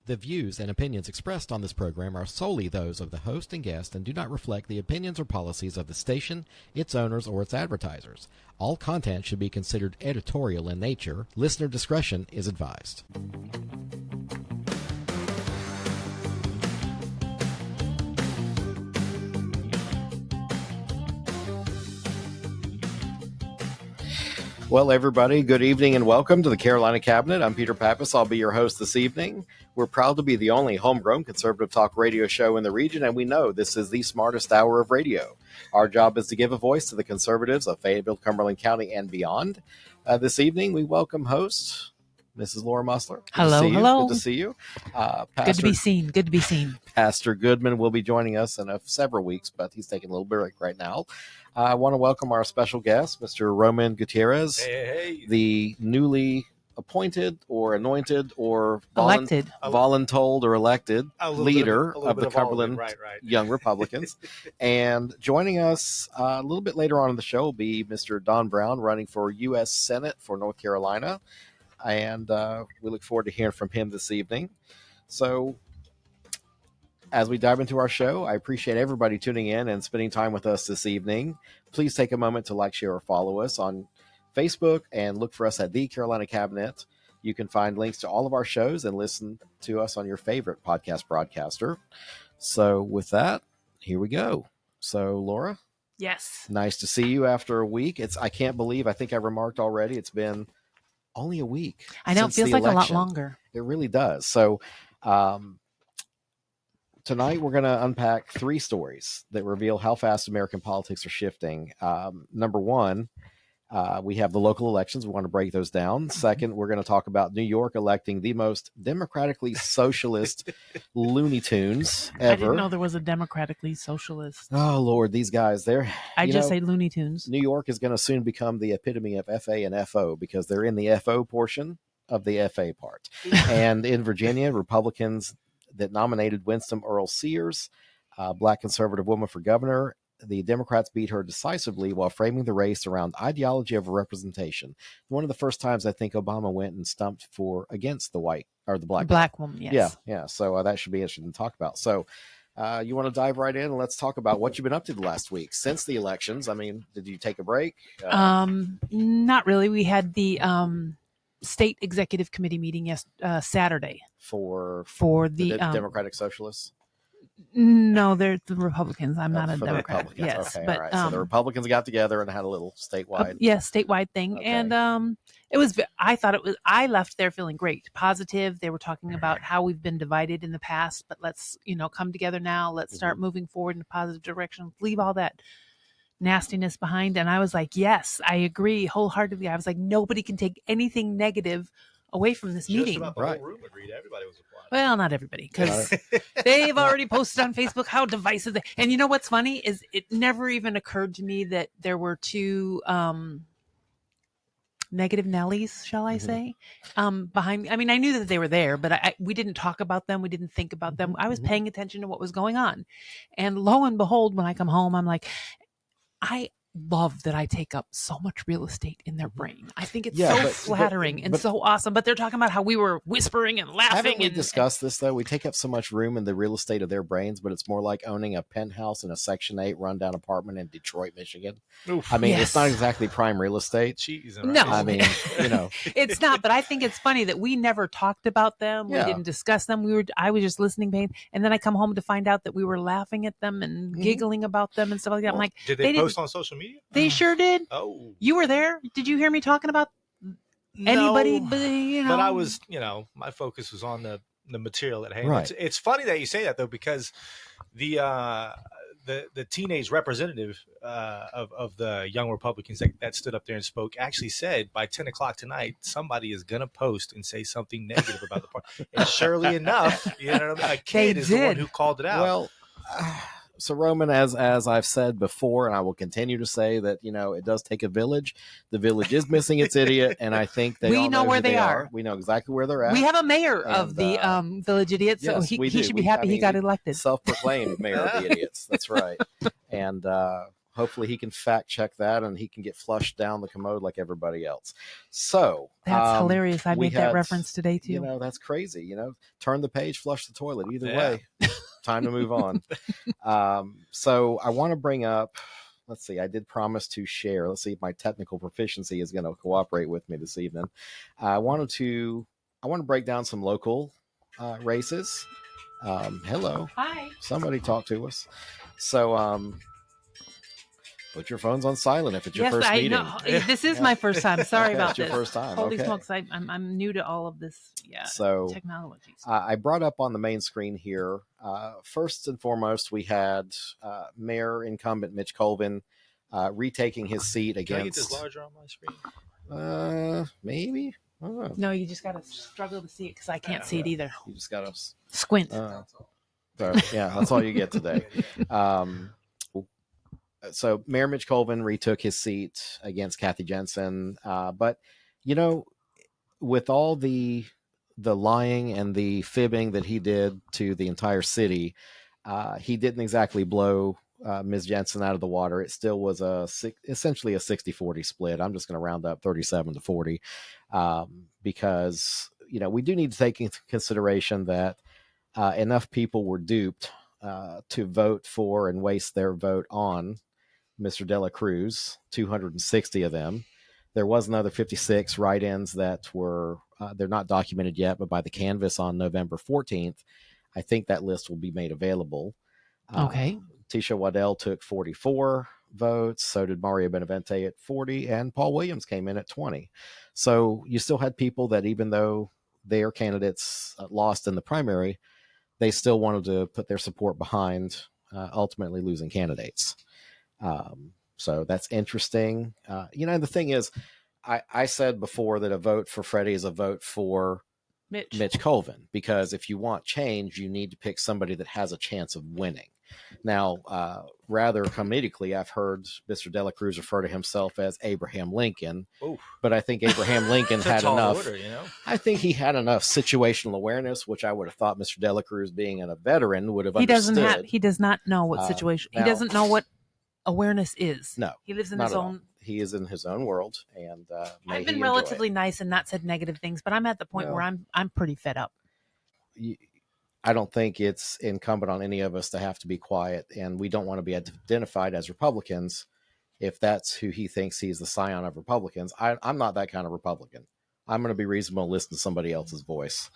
The views and opinions expressed on this program are solely those of the host and guest and do not reflect the opinions or policies of the station, its owners, or its advertisers. All content should be considered editorial in nature. Listener discretion is advised. Well, everybody, good evening and welcome to the Carolina Cabinet. I'm Peter Pappas. I'll be your host this evening. We're proud to be the only homegrown conservative talk radio show in the region, and we know this is the smartest hour of radio. Our job is to give a voice to the conservatives of Fayetteville, Cumberland County, and beyond. This evening, we welcome host Mrs. Laura Mussler. Hello. Good to see you. Good to be seen. Good to be seen. Pastor Goodman will be joining us in several weeks, but he's taking a little break right now. I want to welcome our special guest, Mr. Roman Gutierrez, the newly appointed or anointed or voluntold or elected leader of the Cumberland Young Republicans. And joining us a little bit later on in the show will be Mr. Don Brown, running for U.S. Senate for North Carolina. And we look forward to hearing from him this evening. So as we dive into our show, I appreciate everybody tuning in and spending time with us this evening. Please take a moment to like, share, or follow us on Facebook and look for us at The Carolina Cabinet. You can find links to all of our shows and listen to us on your favorite podcast broadcaster. So with that, here we go. So Laura? Yes. Nice to see you after a week. I can't believe, I think I remarked already, it's been only a week. I know, it feels like a lot longer. It really does. So tonight we're going to unpack three stories that reveal how fast American politics are shifting. Number one, we have the local elections. We want to break those down. Second, we're going to talk about New York electing the most democratically socialist Looney Tunes ever. I didn't know there was a democratically socialist. Oh, Lord, these guys, I just say Looney Tunes. New York is going to soon become the epitome of FA and FO because they're in the FO portion of the FA part. And in Virginia, Republicans that nominated Winston Earl Sears, a black conservative woman, for governor. The Democrats beat her decisively while framing the race around ideology of representation. One of the first times I think Obama went and stumped against the white or the black woman. Yes. Yeah. So that should be interesting to talk about. So you want to dive right in and let's talk about what you've been up to the last week since the elections. I mean, did you take a break? Not really. We had the state executive committee meeting Saturday for the Democratic Socialists. No, they're the Republicans. I'm not a Democrat. Yes, okay, but all right. So the Republicans got together and had a little statewide, statewide thing, okay. And it was. I left there feeling great, positive. They were talking about how we've been divided in the past, but let's come together now. Let's start moving forward in a positive direction. Leave all that nastiness behind. And I was like, yes, I agree wholeheartedly. I was like, nobody can take anything negative away from this meeting. Just about the whole room agreed. Everybody was applauding. Well, not everybody, because they've already posted on Facebook how divisive and you know what's funny is it never even occurred to me that there were two negative Nellies, shall I say, behind me. I mean, I knew that they were there, but we didn't talk about them. We didn't think about them. I was paying attention to what was going on. And lo and behold, when I come home, I'm like, I love that I take up so much real estate in their brain. I think it's so flattering and so awesome. But they're talking about how we were whispering and laughing. Haven't we discussed this, though? We take up so much room in the real estate of their brains, but it's more like owning a penthouse in a Section 8 rundown apartment in Detroit, Michigan. Oof. I mean, It's not exactly prime real estate. Jeez, no. I mean, It's not, but I think it's funny that we never talked about them. We didn't discuss them. I was just listening, and then I come home to find out that we were laughing at them and giggling about them and stuff like that. I'm like, did they post on social media? They sure did. Oh, you were there. Did you hear me talking about anybody? No, but I was, my focus was on the material at hand. Right. It's funny that you say that though, because the teenage representative of the Young Republicans that stood up there and spoke actually said by 10 o'clock tonight somebody is gonna post and say something negative about the party. And surely enough, a kid is the one who called it out. Well. So, Roman, as I've said before, and I will continue to say that, it does take a village. The village is missing its idiot, and I think we know where they are. We know exactly where they're at. We have a mayor of the village idiot, so he should be happy he got elected. Self-proclaimed mayor of the idiots. That's right. And hopefully he can fact check that and he can get flushed down the commode like everybody else. So that's hilarious. I made that reference today too. That's crazy. Turn the page, flush the toilet. Either way, time to move on. So I want to bring up, let's see, I did promise to share. Let's see if my technical proficiency is going to cooperate with me this evening. I want to break down some local races. Hello. Hi. Somebody talk to us. So, put your phones on silent if it's your first meeting. Know. This is my first time. Sorry about this. It's your first time. Holy smokes! I'm new to all of this. Yeah. So technology. I brought up on the main screen here. First and foremost, we had Mayor incumbent Mitch Colvin retaking his seat against. Can I get this larger on my screen? Maybe. No, you just gotta struggle to see it because I can't see it either. You just gotta squint. That's all you get today. So Mayor Mitch Colvin retook his seat against Kathy Jensen. But, with all the lying and the fibbing that he did to the entire city, he didn't exactly blow Ms. Jensen out of the water. It still was essentially a 60-40 split. I'm just going to round up 37-40 because, we do need to take into consideration that enough people were duped to vote for and waste their vote on Mr. De La Cruz, 260 of them. There was another 56 write-ins that were, they're not documented yet, but by the canvass on November 14th, I think that list will be made available. Okay. Tisha Waddell took 44 votes. So did Mario Benavente at 40, and Paul Williams came in at 20. So you still had people that, even though their candidates lost in the primary, they still wanted to put their support behind ultimately losing candidates. So that's interesting. The thing is, I said before that a vote for Freddie is a vote for Mitch Colvin, because if you want change, you need to pick somebody that has a chance of winning. Now, rather comedically, I've heard Mr. De La Cruz refer to himself as Abraham Lincoln, but I think Abraham Lincoln had enough. Order, I think he had enough situational awareness, which I would have thought Mr. De La Cruz, being a veteran, would have understood. He does not know what situation. He doesn't know what awareness is. No, he lives in his own. He is in his own world, and I've been relatively nice and not said negative things, but I'm at the point where I'm pretty fed up. I don't think it's incumbent on any of us to have to be quiet, and we don't want to be identified as Republicans if that's who he thinks he's the scion of Republicans. I'm not that kind of Republican. I'm going to be reasonable and listen to somebody else's voice.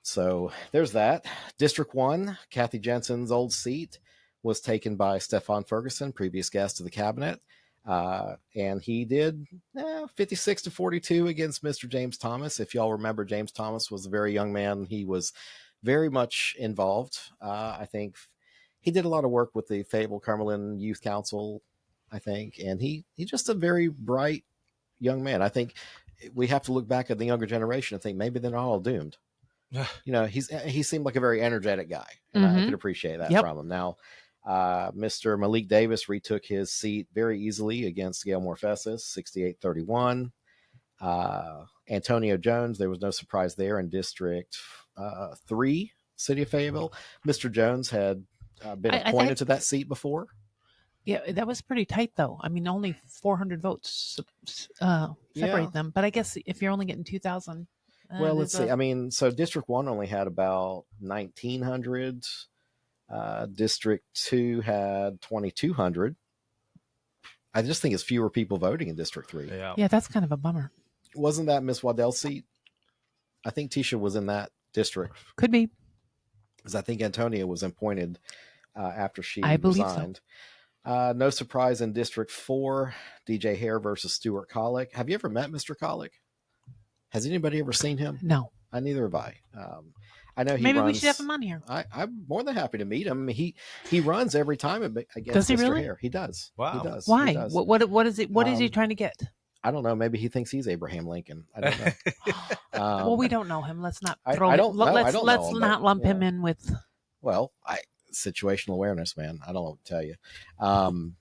So there's that. District 1, Kathy Jensen's old seat, was taken by Stefan Ferguson, previous guest of the cabinet. And he did 56-42 against Mr. James Thomas. If y'all remember, James Thomas was a very young man. He was very much involved. I think he did a lot of work with the Fayetteville Cumberland Youth Council, I think. And he's just a very bright young man. I think we have to look back at the younger generation and think maybe they're not all doomed. He seemed like a very energetic guy, and I could appreciate that from him. Now, Mr. Malik Davis retook his seat very easily against Gail Morfesis, 68-31. Antonio Jones, there was no surprise there in District 3, City of Fayetteville. Mr. Jones had been appointed to that seat before. Yeah, that was pretty tight, though. I mean, only 400 votes separate them. But I guess if you're only getting 2,000. Well, let's see. I mean, so District 1 only had about 1,900. District 2 had 2,200. I just think it's fewer people voting in District 3. Yeah, that's kind of a bummer. Wasn't that Miss Waddell's seat? I think Tisha was in that district. Could be. Because I think Antonia was appointed after she resigned. So. No surprise in District 4, DJ Hare versus Stuart Collick. Have you ever met Mr. Collick? Has anybody ever seen him? No. Neither have I. I know he Maybe runs, we should have him on here. I'm more than happy to meet him. He runs every time against does he Mr. really? Hare. He does. Wow. He does. Why? He does. What is it? What is he trying to get? I don't know. Maybe he thinks he's Abraham Lincoln. I don't know. Well, we don't know him. Let's not throw. Let's not lump him in with. Well, situational awareness, man. I don't know what to tell you.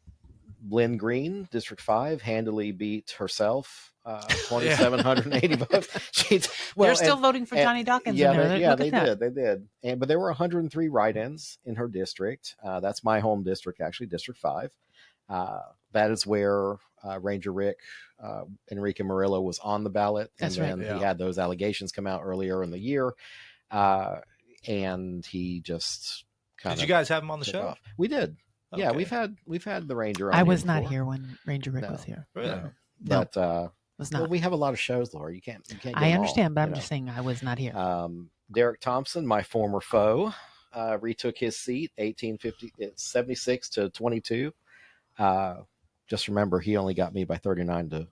Lynn Green, District 5, handily beat herself. 2,780 votes. They're still voting for Johnny Dawkins. They did. But there were 103 write-ins in her district. That's my home district, actually, District 5. That is where Ranger Rick Enrique Murillo was on the ballot. That's and right. then he had those allegations come out earlier in the year. And he just Did you guys have him on the show? Off. We did. Okay. Yeah, we've had the Ranger on. I was not here when Ranger Rick was here. Really? No. No. But was not. well, we have a lot of shows, Laura. You can't get I understand, all, but I'm just saying I was not here. Derek Thompson, my former foe, retook his seat 76 to 22. Just remember, he only got me by 39 to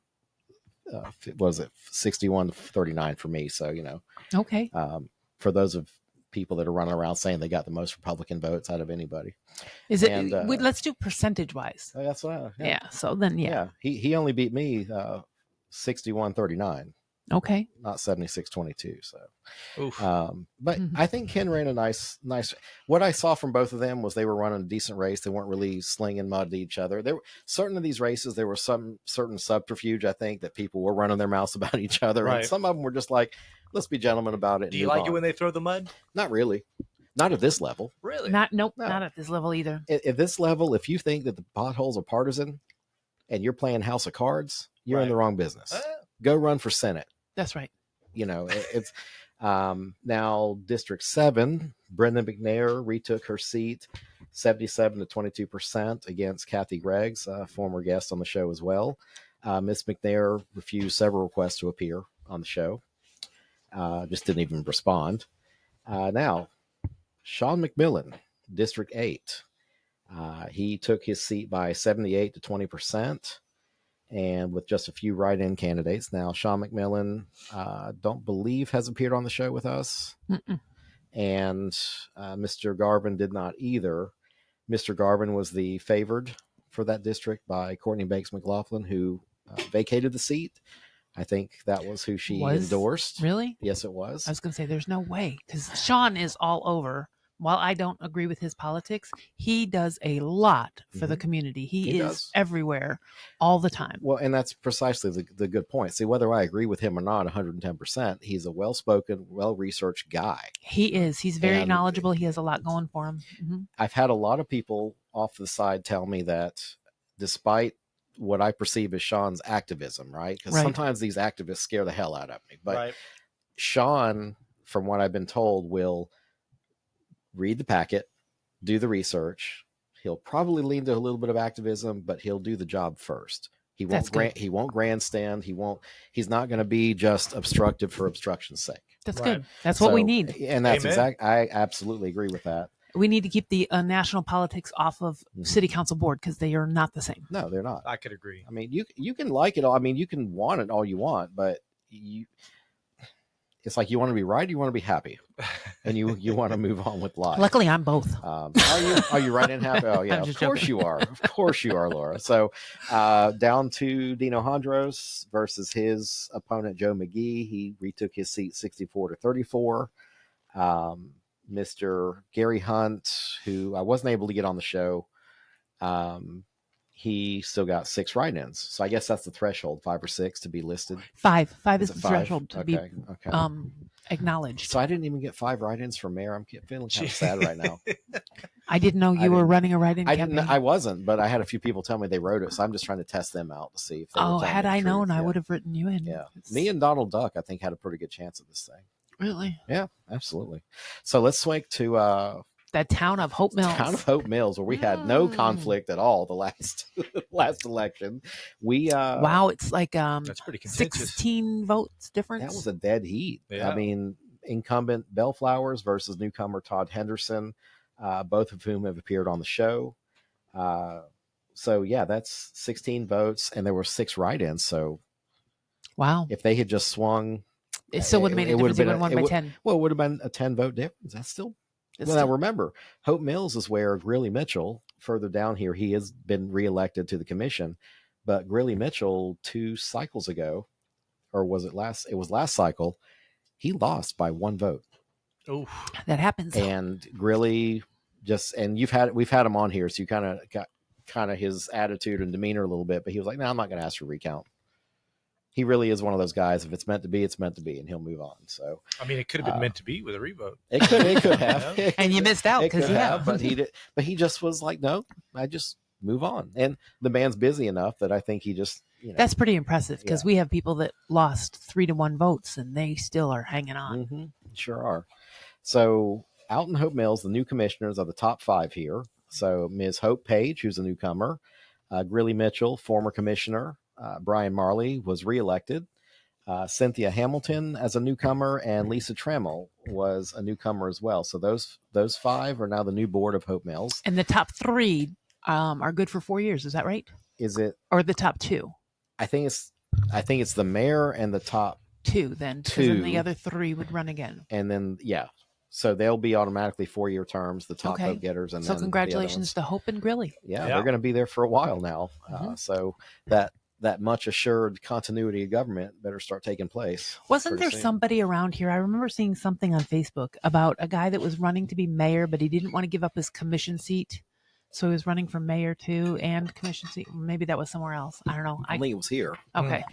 was it 61 to 39 for me. So okay. For those of people that are running around saying they got the most Republican votes out of anybody, is it? And, let's do percentage wise. That's what. Yeah. So then, yeah. He only beat me 61-39. Okay. Not 76-22. So, but I think Ken ran a nice. What I saw from both of them was they were running a decent race. They weren't really slinging mud to each other. There were certain of these races. There was some certain subterfuge. I think that people were running their mouths about each other, and some of them were just like, "Let's be gentlemen about it." Do you like it when they throw the mud? Not really. Not at this level. Really? Not at this level either. At this level, if you think that the potholes are partisan, and you're playing House of Cards, you're in the wrong business. Go run for Senate. That's right. It's now District 7, Brendan McNair retook her seat 77 to 22% against Kathy Greggs, former guest on the show as well. Miss McNair refused several requests to appear on the show. Just didn't even respond. Now, Sean McMillan, District 8. He took his seat by 78 to 20%. And with just a few write-in candidates. Now, Sean McMillan, don't believe has appeared on the show with us. Mm-mm. And Mr. Garvin did not either. Mr. Garvin was the favored for that district by Courtney Banks McLaughlin, who vacated the seat. I think that was who she endorsed. Really? Yes, it was. I was going to say, there's no way, because Sean is all over. While I don't agree with his politics, he does a lot for the community. He is everywhere all the time. Well, and that's precisely the good point. See, whether I agree with him or not 110%, he's a well-spoken, well-researched guy. He is. He's very knowledgeable. He has a lot going for him. Mm-hmm. I've had a lot of people off the side tell me that despite what I perceive as Sean's activism, right? Because sometimes these activists scare the hell out of me. But Sean, from what I've been told, will read the packet, do the research. He'll probably lean to a little bit of activism, but he'll do the job first. He won't grandstand. He's not going to be just obstructive for obstruction's sake. That's good. That's what we need. And that's I absolutely agree with that. We need to keep the national politics off of city council board, because they are not the same. No, they're not. I could agree. I mean, you can like it all. I mean, you can want it all you want, but it's like you want to be right, you want to be happy, and you want to move on with life. Luckily, I'm both. Are you right and happy? Oh yeah, of course you are. Of course you are, Laura. So down to Dino Hondros versus his opponent Joe McGee. He retook his seat 64 to 34. Mr. Gary Hunt, who I wasn't able to get on the show, he still got 6 write-ins. So I guess that's the threshold, 5 or 6 to be listed. 5 is the threshold to be acknowledged. So I didn't even get 5 write-ins for mayor. I'm feeling kind of sad right now. I didn't know you were running a write-in campaign. I wasn't, but I had a few people tell me they wrote it. So I'm just trying to test them out to see if they were had I known, I would have written you in. Yeah. Me and Donald Duck, I think, had a pretty good chance at this thing. Really? Yeah, absolutely. So let's swing to that town of Hope Mills. Town of Hope Mills, where we had no conflict at all the last election. Wow, it's like that's pretty contentious. 16 votes difference. That was a dead heat. Yeah. I mean, incumbent Bellflowers versus newcomer Todd Henderson, both of whom have appeared on the show. So yeah, that's 16 votes, and there were 6 write-ins. So wow, if they had just swung, it still would have made a difference. It would have won by 10. Well, it would have been a 10-vote difference. That's still. Now remember, Hope Mills is where Grilly Mitchell, further down here, he has been reelected to the commission. But Grilly Mitchell 2 cycles ago, or was it last? It was last cycle. He lost by 1 vote. Oh, that happens. And Grilly we've had him on here, so you kind of got his attitude and demeanor a little bit. But he was like, "No, I'm not going to ask for recount." He really is one of those guys. If it's meant to be, it's meant to be, and he'll move on. So, I mean, it could have been meant to be with a revote. It could have, and you missed out because but he did. But he just was like, no, move on. And the man's busy enough that I think he just, That's pretty impressive, because we have people that lost 3-1 votes and they still are hanging on. Mm-hmm. Sure are. So out in Hope Mills, the new commissioners are the top 5 here. So Ms. Hope Page, who's a newcomer, Grilly Mitchell, former commissioner, Brian Marley was reelected, Cynthia Hamilton as a newcomer, and Lisa Trammell was a newcomer as well. So those 5 are now the new board of Hope Mills. And the top 3 are good for 4 years. Is that right? Is it? Or the top 2? I think it's the mayor and the top 2 then. 2. Then the other 3 would run again. And then, so they'll be automatically 4-year terms, the top vote getters. And so congratulations to Hope and Grilly. Yeah, they're going to be there for a while now. So that much assured continuity of government better start taking place. Wasn't there somebody around here? I remember seeing something on Facebook about a guy that was running to be mayor, but he didn't want to give up his commission seat. So he was running for mayor too and commission seat. Maybe that was somewhere else. I don't know. I think it was here. Okay.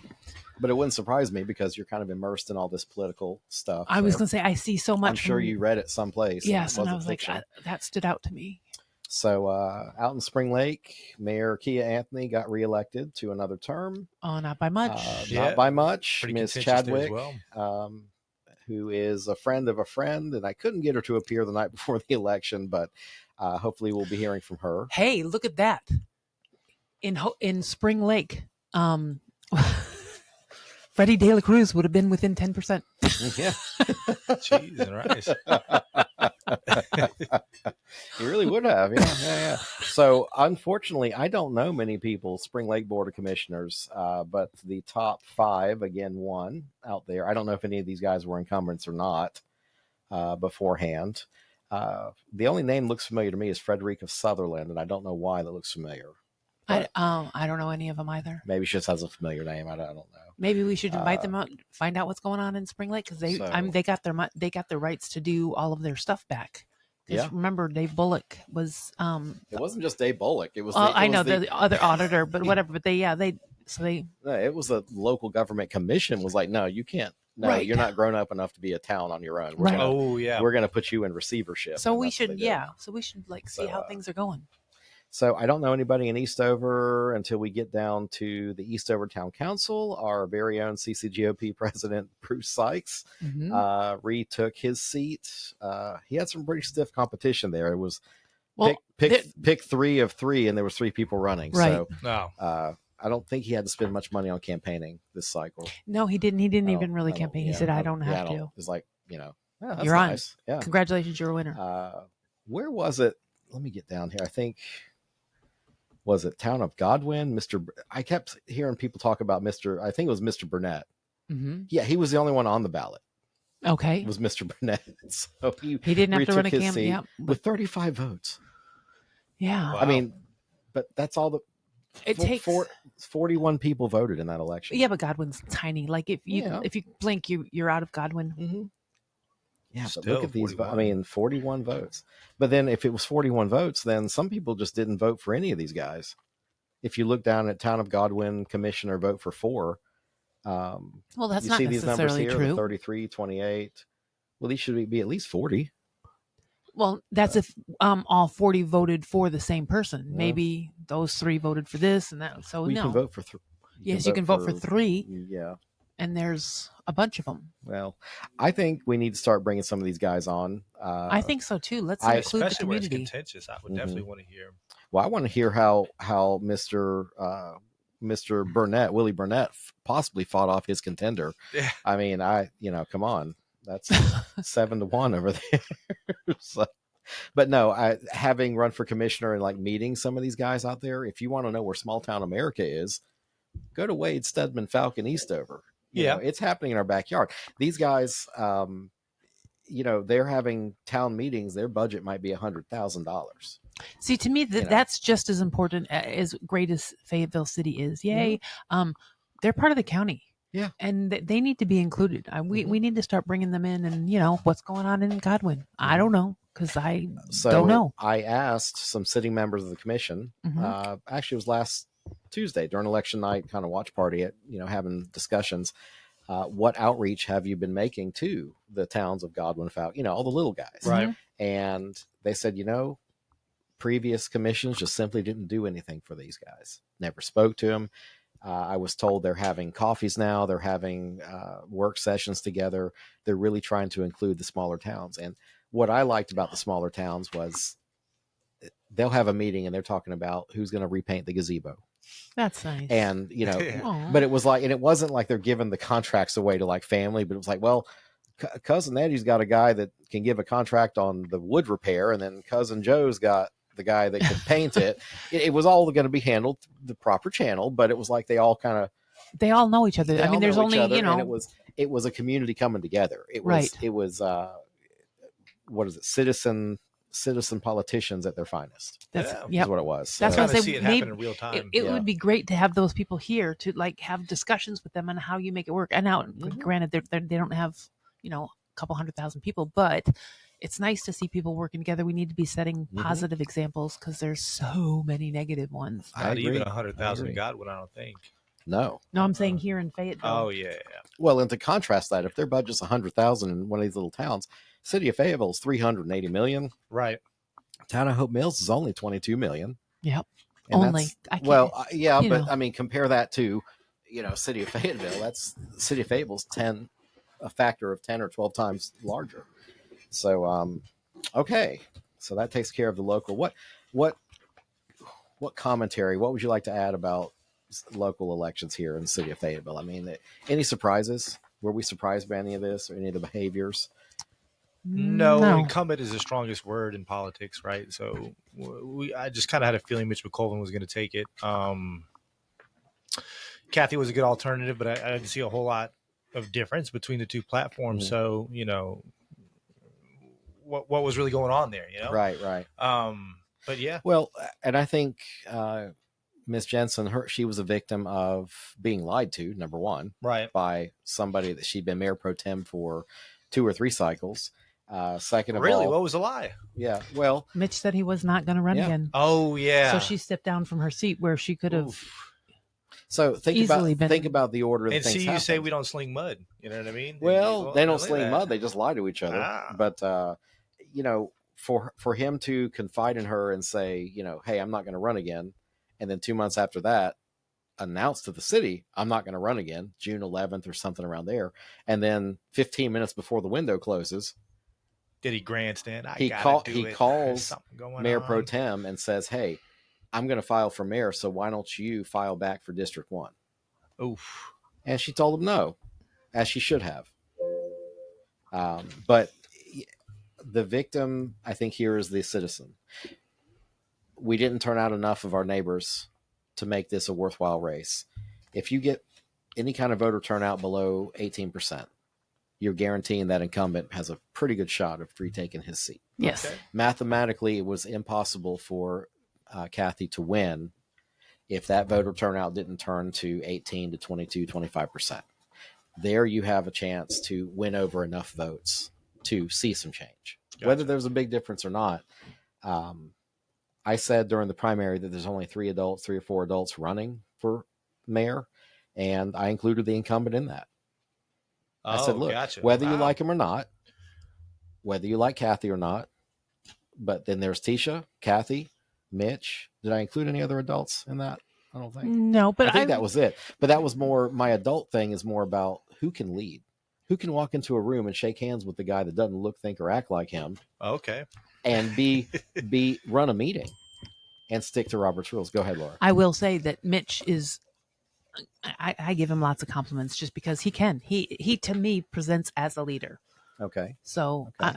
But it wouldn't surprise me because you're kind of immersed in all this political stuff. I was going to say, I see so much. I'm sure you read it someplace. Yes. And I was like, that stood out to me. So out in Spring Lake, Mayor Kia Anthony got reelected to another term. Oh, not by much. Not by much. Pretty Ms. contentious there as Chadwick, well. who is a friend of a friend, and I couldn't get her to appear the night before the election, but hopefully we'll be hearing from her. Hey, look at that. In Spring Lake, Freddie De La Cruz would have been within 10%. Yeah. Cheese and rice. He really would have. Yeah. So unfortunately, I don't know many people, Spring Lake Board of Commissioners, but the top 5, again, won out there. I don't know if any of these guys were incumbents or not beforehand. The only name looks familiar to me is Frederica Sutherland, and I don't know why that looks familiar. I don't know any of them either. Maybe she just has a familiar name. I don't know. Maybe we should invite them out, find out what's going on in Spring Lake, because they got their rights to do all of their stuff back. Because remember, Dave Bullock was. It wasn't just Dave Bullock. It was. The other auditor, but whatever. But it was a local government commission was like, no, you can't. No, you're not grown up enough to be a town on your own. We're going to put you in receivership. So we should, see how things are going. So I don't know anybody in Eastover until we get down to the Eastover Town Council. Our very own CCGOP president, Bruce Sykes, retook his seat. He had some pretty stiff competition there. It was pick 3 of 3, and there was 3 people running. Right. So I don't think he had to spend much money on campaigning this cycle. No, he didn't. He didn't even really campaign. He said, I don't have to. It's like, that's you're nice. on. Yeah. Congratulations, you're a winner. Where was it? Let me get down here. I think... Was it Town of Godwin? I kept hearing people talk about I think it was Mr. Burnett. Mm-hmm. Yeah, he was the only one on the ballot. Okay. It was Mr. Burnett. So he didn't have to run a campaign with 35 votes. Yeah. Wow. I mean, but that's all it takes 41 people voted in that election. Yeah, but Godwin's tiny. Like if you blink, you're out of Godwin. Mm-hmm. Yeah, but look at these. 41 votes. But then if it was 41 votes, then some people just didn't vote for any of these guys. If you look down at Town of Godwin commissioner vote for 4. Well, that's not see these numbers here, true. 33, 28. Well, these should be at least 40. Well, that's if all 40 voted for the same person. Yeah. Maybe those 3 voted for this and that. So you can vote for 3. Yes, you can vote for 3. Yeah. And there's a bunch of them. Well, I think we need to start bringing some of these guys on. I think so too. Let's include the community. Where it's contentious, I would definitely want to hear. Well, I want to hear how Mr. Burnett, Willie Burnett, possibly fought off his contender. Yeah. I mean, come on, that's 7-1 over there. So, but no, having run for commissioner and meeting some of these guys out there, if you want to know where small town America is, go to Wade, Stedman, Falcon, Eastover. You know, it's happening in our backyard. These guys, they're having town meetings. Their budget might be $100,000. See, to me, that's just as important as great as Fayetteville City is. Yay. Mm-hmm. They're part of the county. Yeah. And they need to be included. We need to start bringing them in and, what's going on in Godwin. I don't know because I don't know. I asked some sitting members of the commission. Mm-hmm. Actually, it was last Tuesday during election night kind of watch party at having discussions. What outreach have you been making to the towns of Godwin, all the little guys, right? And they said, previous commissions just simply didn't do anything for these guys. Never spoke to them. I was told they're having coffees now. They're having work sessions together. They're really trying to include the smaller towns. And what I liked about the smaller towns was they'll have a meeting and they're talking about who's going to repaint the gazebo. That's nice. And, you know, yeah. but it was like, and it wasn't like they're giving the contracts away to like family, but it was like, well, cousin Eddie's got a guy that can give a contract on the wood repair. And then cousin Joe's got the guy that can paint it. It was all going to be handled the proper channel, but it was like they all know each other. I mean, there's only, you know, and it was a community coming together. It was, it was, what is it? Citizen politicians at their finest. That's what it was. That's so, why I say see it happen in real time. It would be great to have those people here to like have discussions with them on how you make it work. And now, granted, they don't have, you know, a couple 100,000 people, but it's nice to see people working together. We need to be setting positive examples because there's so many negative ones. Not even 100,000 got one, I don't think. No, I'm saying here in Fayetteville. Oh yeah. Well, and to contrast that, if their budget's 100,000 in one of these little towns, city of Fayetteville is 380 million. Right. Town of Hope Mills is only 22 million. Yep. And only. Yeah, but know. I mean, compare that to, you know, city of Fayetteville. That's city of Fayetteville's a factor of 10 or 12 times larger. So, okay. So that takes care of the local. What commentary, what would you like to add about local elections here in the city of Fayetteville? I mean, any surprises? Were we surprised by any of this or any of the behaviors? No. Incumbent is the strongest word in politics, right? So I just kind of had a feeling Mitch McCullough was going to take it. Kathy was a good alternative, but I didn't see a whole lot of difference between the two platforms. So, you know, what was really going on there, you know? Right. But yeah. Well, and I think Miss Jensen, she was a victim of being lied to, number one, right, by somebody that she'd been mayor pro tem for 2 or 3 cycles. Second of really, all, what was the lie? Yeah, well, Mitch said he was not going to run again. Oh yeah. So she stepped down from her seat where she could have. So think about the order of and things. See, you happened. say we don't sling mud. You know what I mean? Well, they don't sling mud. They just lie to each other. But you know, for him to confide in her and say, you know, hey, I'm not going to run again, and then 2 months after that, announce to the city, I'm not going to run again, June 11th or something around there, and then 15 minutes before the window closes, did he grandstand? He calls Mayor Pro Tem and says, hey, I'm going to file for mayor, so why don't you file back for District 1? Oof. And she told him no, as she should have. But the victim, I think, here is the citizen. We didn't turn out enough of our neighbors to make this a worthwhile race. If you get any kind of voter turnout below 18%, you're guaranteeing that incumbent has a pretty good shot of retaking his seat. Yes. Okay. Mathematically, it was impossible for Kathy to win if that voter turnout didn't turn to 18 to 22, 25%. There you have a chance to win over enough votes to see some change. Gotcha. Whether there's a big difference or not, I said during the primary that there's only 3 or 4 adults running for mayor, and I included the incumbent in that. I said, look, whether you like him or not, whether you like Kathy or not, but then there's Tisha, Kathy, Mitch. Did I include any other adults in that? I don't think. No, but I think that was it. But that was more, my adult thing is more about who can lead, who can walk into a room and shake hands with the guy that doesn't look, think, or act like him. Okay. And run a meeting and stick to Robert's rules. Go ahead, Laura. I will say that Mitch is, I give him lots of compliments just because he can. He to me presents as a leader. Okay. So okay.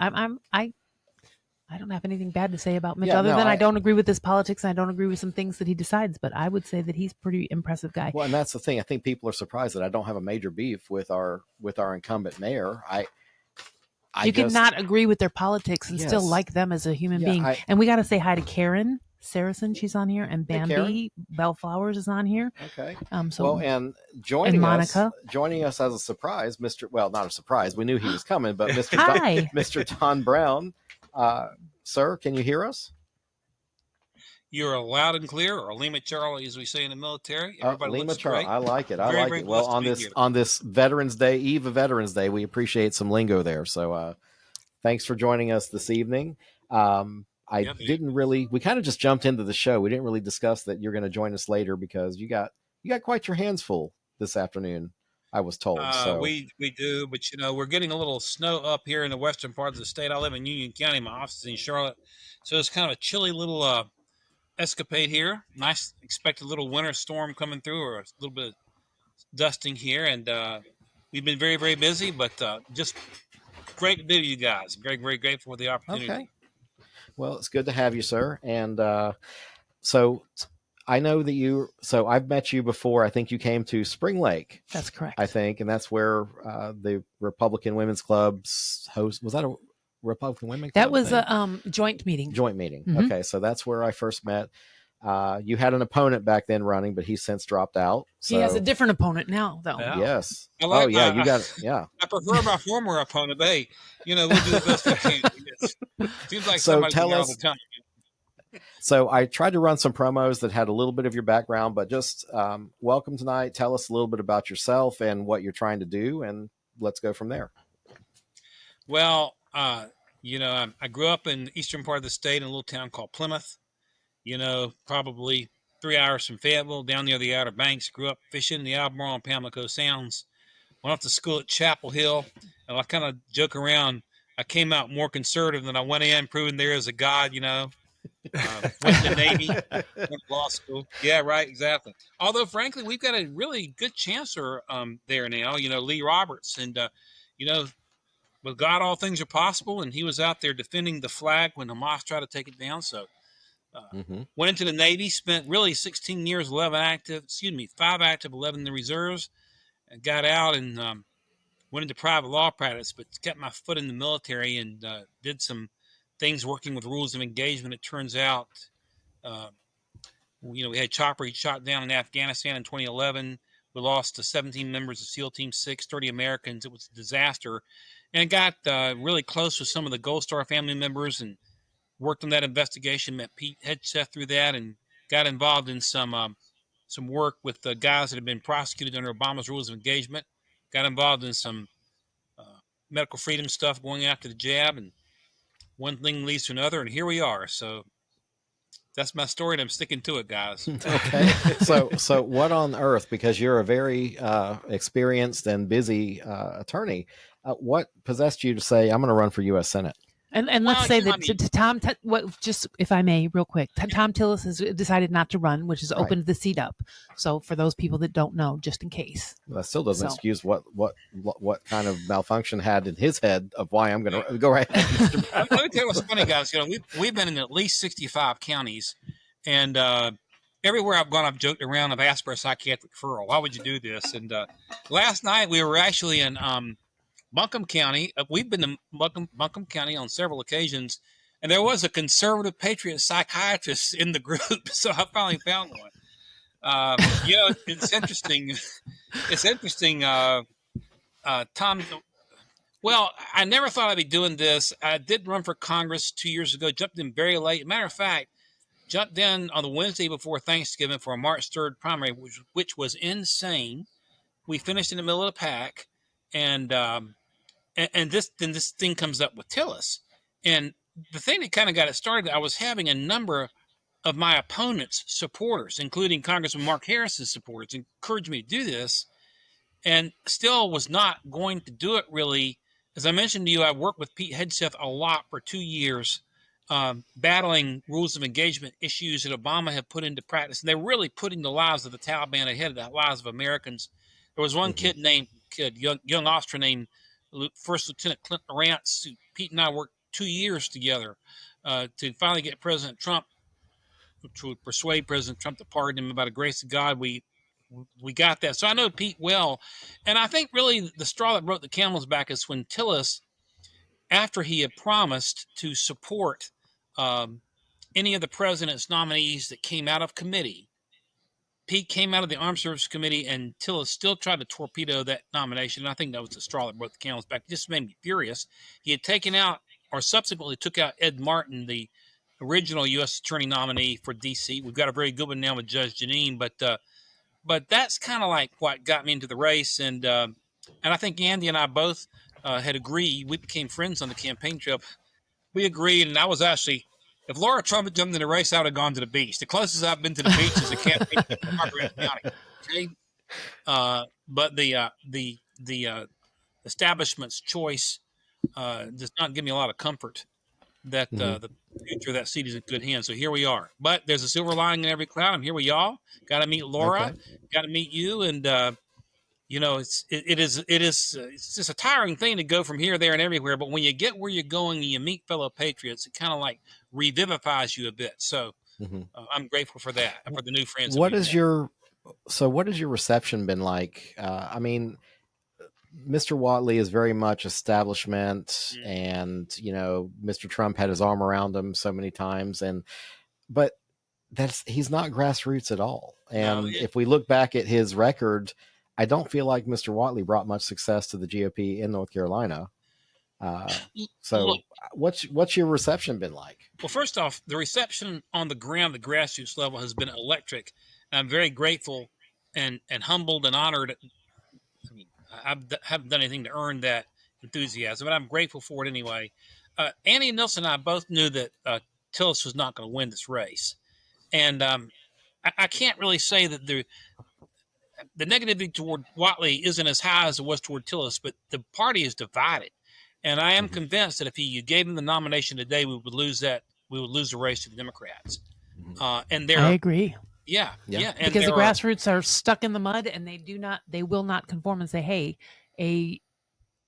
I don't have anything bad to say about Mitch than I don't agree with his politics and I don't agree with some things that he decides, but I would say that he's a pretty impressive guy. Well, and that's the thing. I think people are surprised that I don't have a major beef with our incumbent mayor. You cannot agree with their politics and still like them as a human being. And we got to say hi to Karen Saracen. She's on here, and Bambi Bellflowers is on here. Okay. And joining us as a surprise, not a surprise. We knew he was coming, but Mr. Don Brown. Sir, can you hear us? You're loud and clear, or Lima Charlie, as we say in the military. Everybody Lima looks Charlie. great. I like it. Very Well, on this Veterans Day, Eve of Veterans Day, we appreciate some lingo there. So, thanks for joining us this evening. I I didn't really. We kind of just jumped into the show. We didn't really discuss that you're going to join us later because you got quite your hands full this afternoon, I was told. So we do, but we're getting a little snow up here in the western part of the state. I live in Union County. My office is in Charlotte, so it's kind of a chilly little escapade here. Nice, expected little winter storm coming through, or a little bit of dusting here, and we've been very, very busy, but just great to be with you guys. Very, very grateful for the opportunity. Okay. Well, it's good to have you, sir. And so I know that so I've met you before. I think you came to Spring Lake. That's correct. I think, and that's where the Republican Women's Club's host, was that a Republican Women Club? That was a joint meeting. Joint meeting. Mm-hmm. Okay. So that's where I first met. You had an opponent back then running, but he's since dropped out. So. He has a different opponent now, though. Yeah. Yes. You got it. Yeah. I prefer my former opponent, but hey, we'll do the best we can. It seems like somebody's tell all us. the time. So I tried to run some promos that had a little bit of your background, but just welcome tonight. Tell us a little bit about yourself and what you're trying to do, and let's go from there. Well, I grew up in the eastern part of the state in a little town called Plymouth. Probably 3 hours from Fayetteville, down near the Outer Banks. Grew up fishing in the Albemarle and Pamlico Sounds. Went off to school at Chapel Hill, and I kind of joke around. I came out more conservative than I went in, proving there is a God, Went to the Navy, went to law school. Yeah, right, exactly. Although, frankly, we've got a really good chancellor there now, Lee Roberts. And, with God, all things are possible. And he was out there defending the flag when Hamas tried to take it down. So went into the Navy, spent really 16 years, 5 active, 11 in the reserves. And got out and went into private law practice, but kept my foot in the military and did some things working with rules of engagement. It turns out, we had Chopper shot down in Afghanistan in 2011. We lost to 17 members of SEAL Team 6, 30 Americans. It was a disaster. And got really close with some of the Gold Star family members and worked on that investigation, met Pete Hegseth through that, and got involved in some work with the guys that had been prosecuted under Obama's rules of engagement. Got involved in some medical freedom stuff going after the jab, and one thing leads to another, and here we are. So that's my story, and I'm sticking to it, guys. Okay. So what on earth, because you're a very experienced and busy attorney, what possessed you to say, I'm going to run for U.S. Senate? And let's say that Tom, just if I may, real quick, Tom Tillis has decided not to run, which has opened the seat up. So for those people that don't know, just in case. Well, that still doesn't excuse what kind of malfunction had in his head of why I'm going to go right. Let me tell you what's funny, guys. We've been in at least 65 counties, and everywhere I've gone, I've joked around. I've asked for a psychiatric referral. Why would you do this? And last night we were actually in Buncombe County. We've been to Buncombe County on several occasions, and there was a conservative patriot psychiatrist in the group, so I finally found one. It's interesting. It's interesting, Tom. Well, I never thought I'd be doing this. I did run for Congress 2 years ago, jumped in very late. Matter of fact, jumped in on the Wednesday before Thanksgiving for a March 3rd primary, which was insane. We finished in the middle of the pack, and this thing comes up with Tillis. And the thing that kind of got it started, I was having a number of my opponent's supporters, including Congressman Mark Harris's supporters, encouraged me to do this, and still was not going to do it really. As I mentioned to you, I worked with Pete Hegseth a lot for 2 years, battling rules of engagement issues that Obama had put into practice. And they were really putting the lives of the Taliban ahead of the lives of Americans. There was one young officer named First Lieutenant Clint Lawrence, who Pete and I worked 2 years together to finally get President Trump, to persuade President Trump to pardon him. By the grace of God, we got that. So I know Pete well. And I think really the straw that broke the camel's back is when Tillis, after he had promised to support any of the president's nominees that came out of committee, Pete came out of the Armed Services Committee, and Tillis still tried to torpedo that nomination. And I think that was the straw that broke the camel's back. It just made me furious. He had taken out, or subsequently took out, Ed Martin, the original U.S. Attorney nominee for D.C. We've got a very good one now with Judge Janine, but that's kind of like what got me into the race. And I think Andy and I both had agreed. We became friends on the campaign trail. We agreed, and I was actually If Laura Trump had jumped in the race, I would have gone to the beach. The closest I've been to the beach is a campaign in Cumberland County. Okay, but the establishment's choice does not give me a lot of comfort that the future of that seat is in good hands. So here we are. But there's a silver lining in every cloud. I'm here with y'all. Got to meet Laura. Got to meet you, and it's just a tiring thing to go from here, there, and everywhere. But when you get where you're going and you meet fellow patriots, it kind of like revivifies you a bit. So I'm grateful for that and for the new friends. What has your reception been like? I mean, Mr. Whatley is very much establishment, and Mr. Trump had his arm around him so many times, but he's not grassroots at all. And if we look back at his record, I don't feel like Mr. Whatley brought much success to the GOP in North Carolina. So look, what's your reception been like? Well, first off, the reception on the ground, the grassroots level, has been electric. I'm very grateful and humbled and honored. I mean, I haven't done anything to earn that enthusiasm, but I'm grateful for it anyway. Annie Nilsson and I both knew that Tillis was not going to win this race. And I can't really say that the negativity toward Whatley isn't as high as it was toward Tillis, but the party is divided. And I am convinced that if you gave him the nomination today, we would lose the race to the Democrats. And I agree. Yeah. And because the grassroots are stuck in the mud, and they will not conform and say, hey, a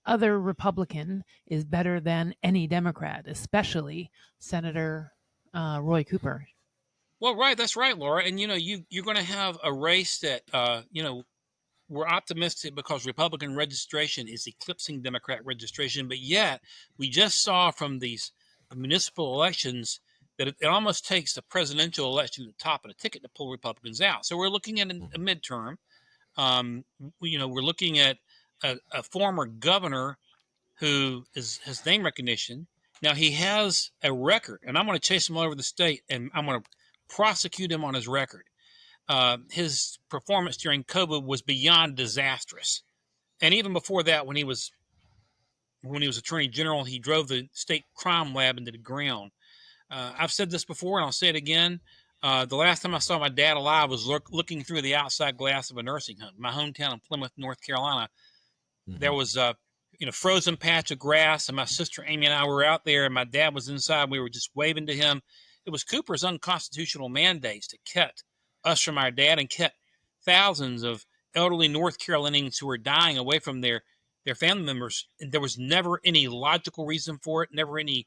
other Republican is better than any Democrat, especially Senator Roy Cooper. Well, right. That's right, Laura. And, you're going to have a race that, we're optimistic because Republican registration is eclipsing Democrat registration. But yet we just saw from these municipal elections that it almost takes the presidential election at the top of the ticket to pull Republicans out. So we're looking at a midterm. We're looking at a former governor who has name recognition. Now he has a record, and I'm going to chase him all over the state, and I'm going to prosecute him on his record. His performance during COVID was beyond disastrous, and even before that, when he was Attorney General, he drove the state crime lab into the ground. I've said this before, and I'll say it again. The last time I saw my dad alive was looking through the outside glass of a nursing home. My hometown in Plymouth, North Carolina, there was a frozen patch of grass, and my sister Amy and I were out there, and my dad was inside. We were just waving to him. It was Cooper's unconstitutional mandates that kept us from our dad and kept thousands of elderly North Carolinians who were dying away from their family members. And there was never any logical reason for it, never any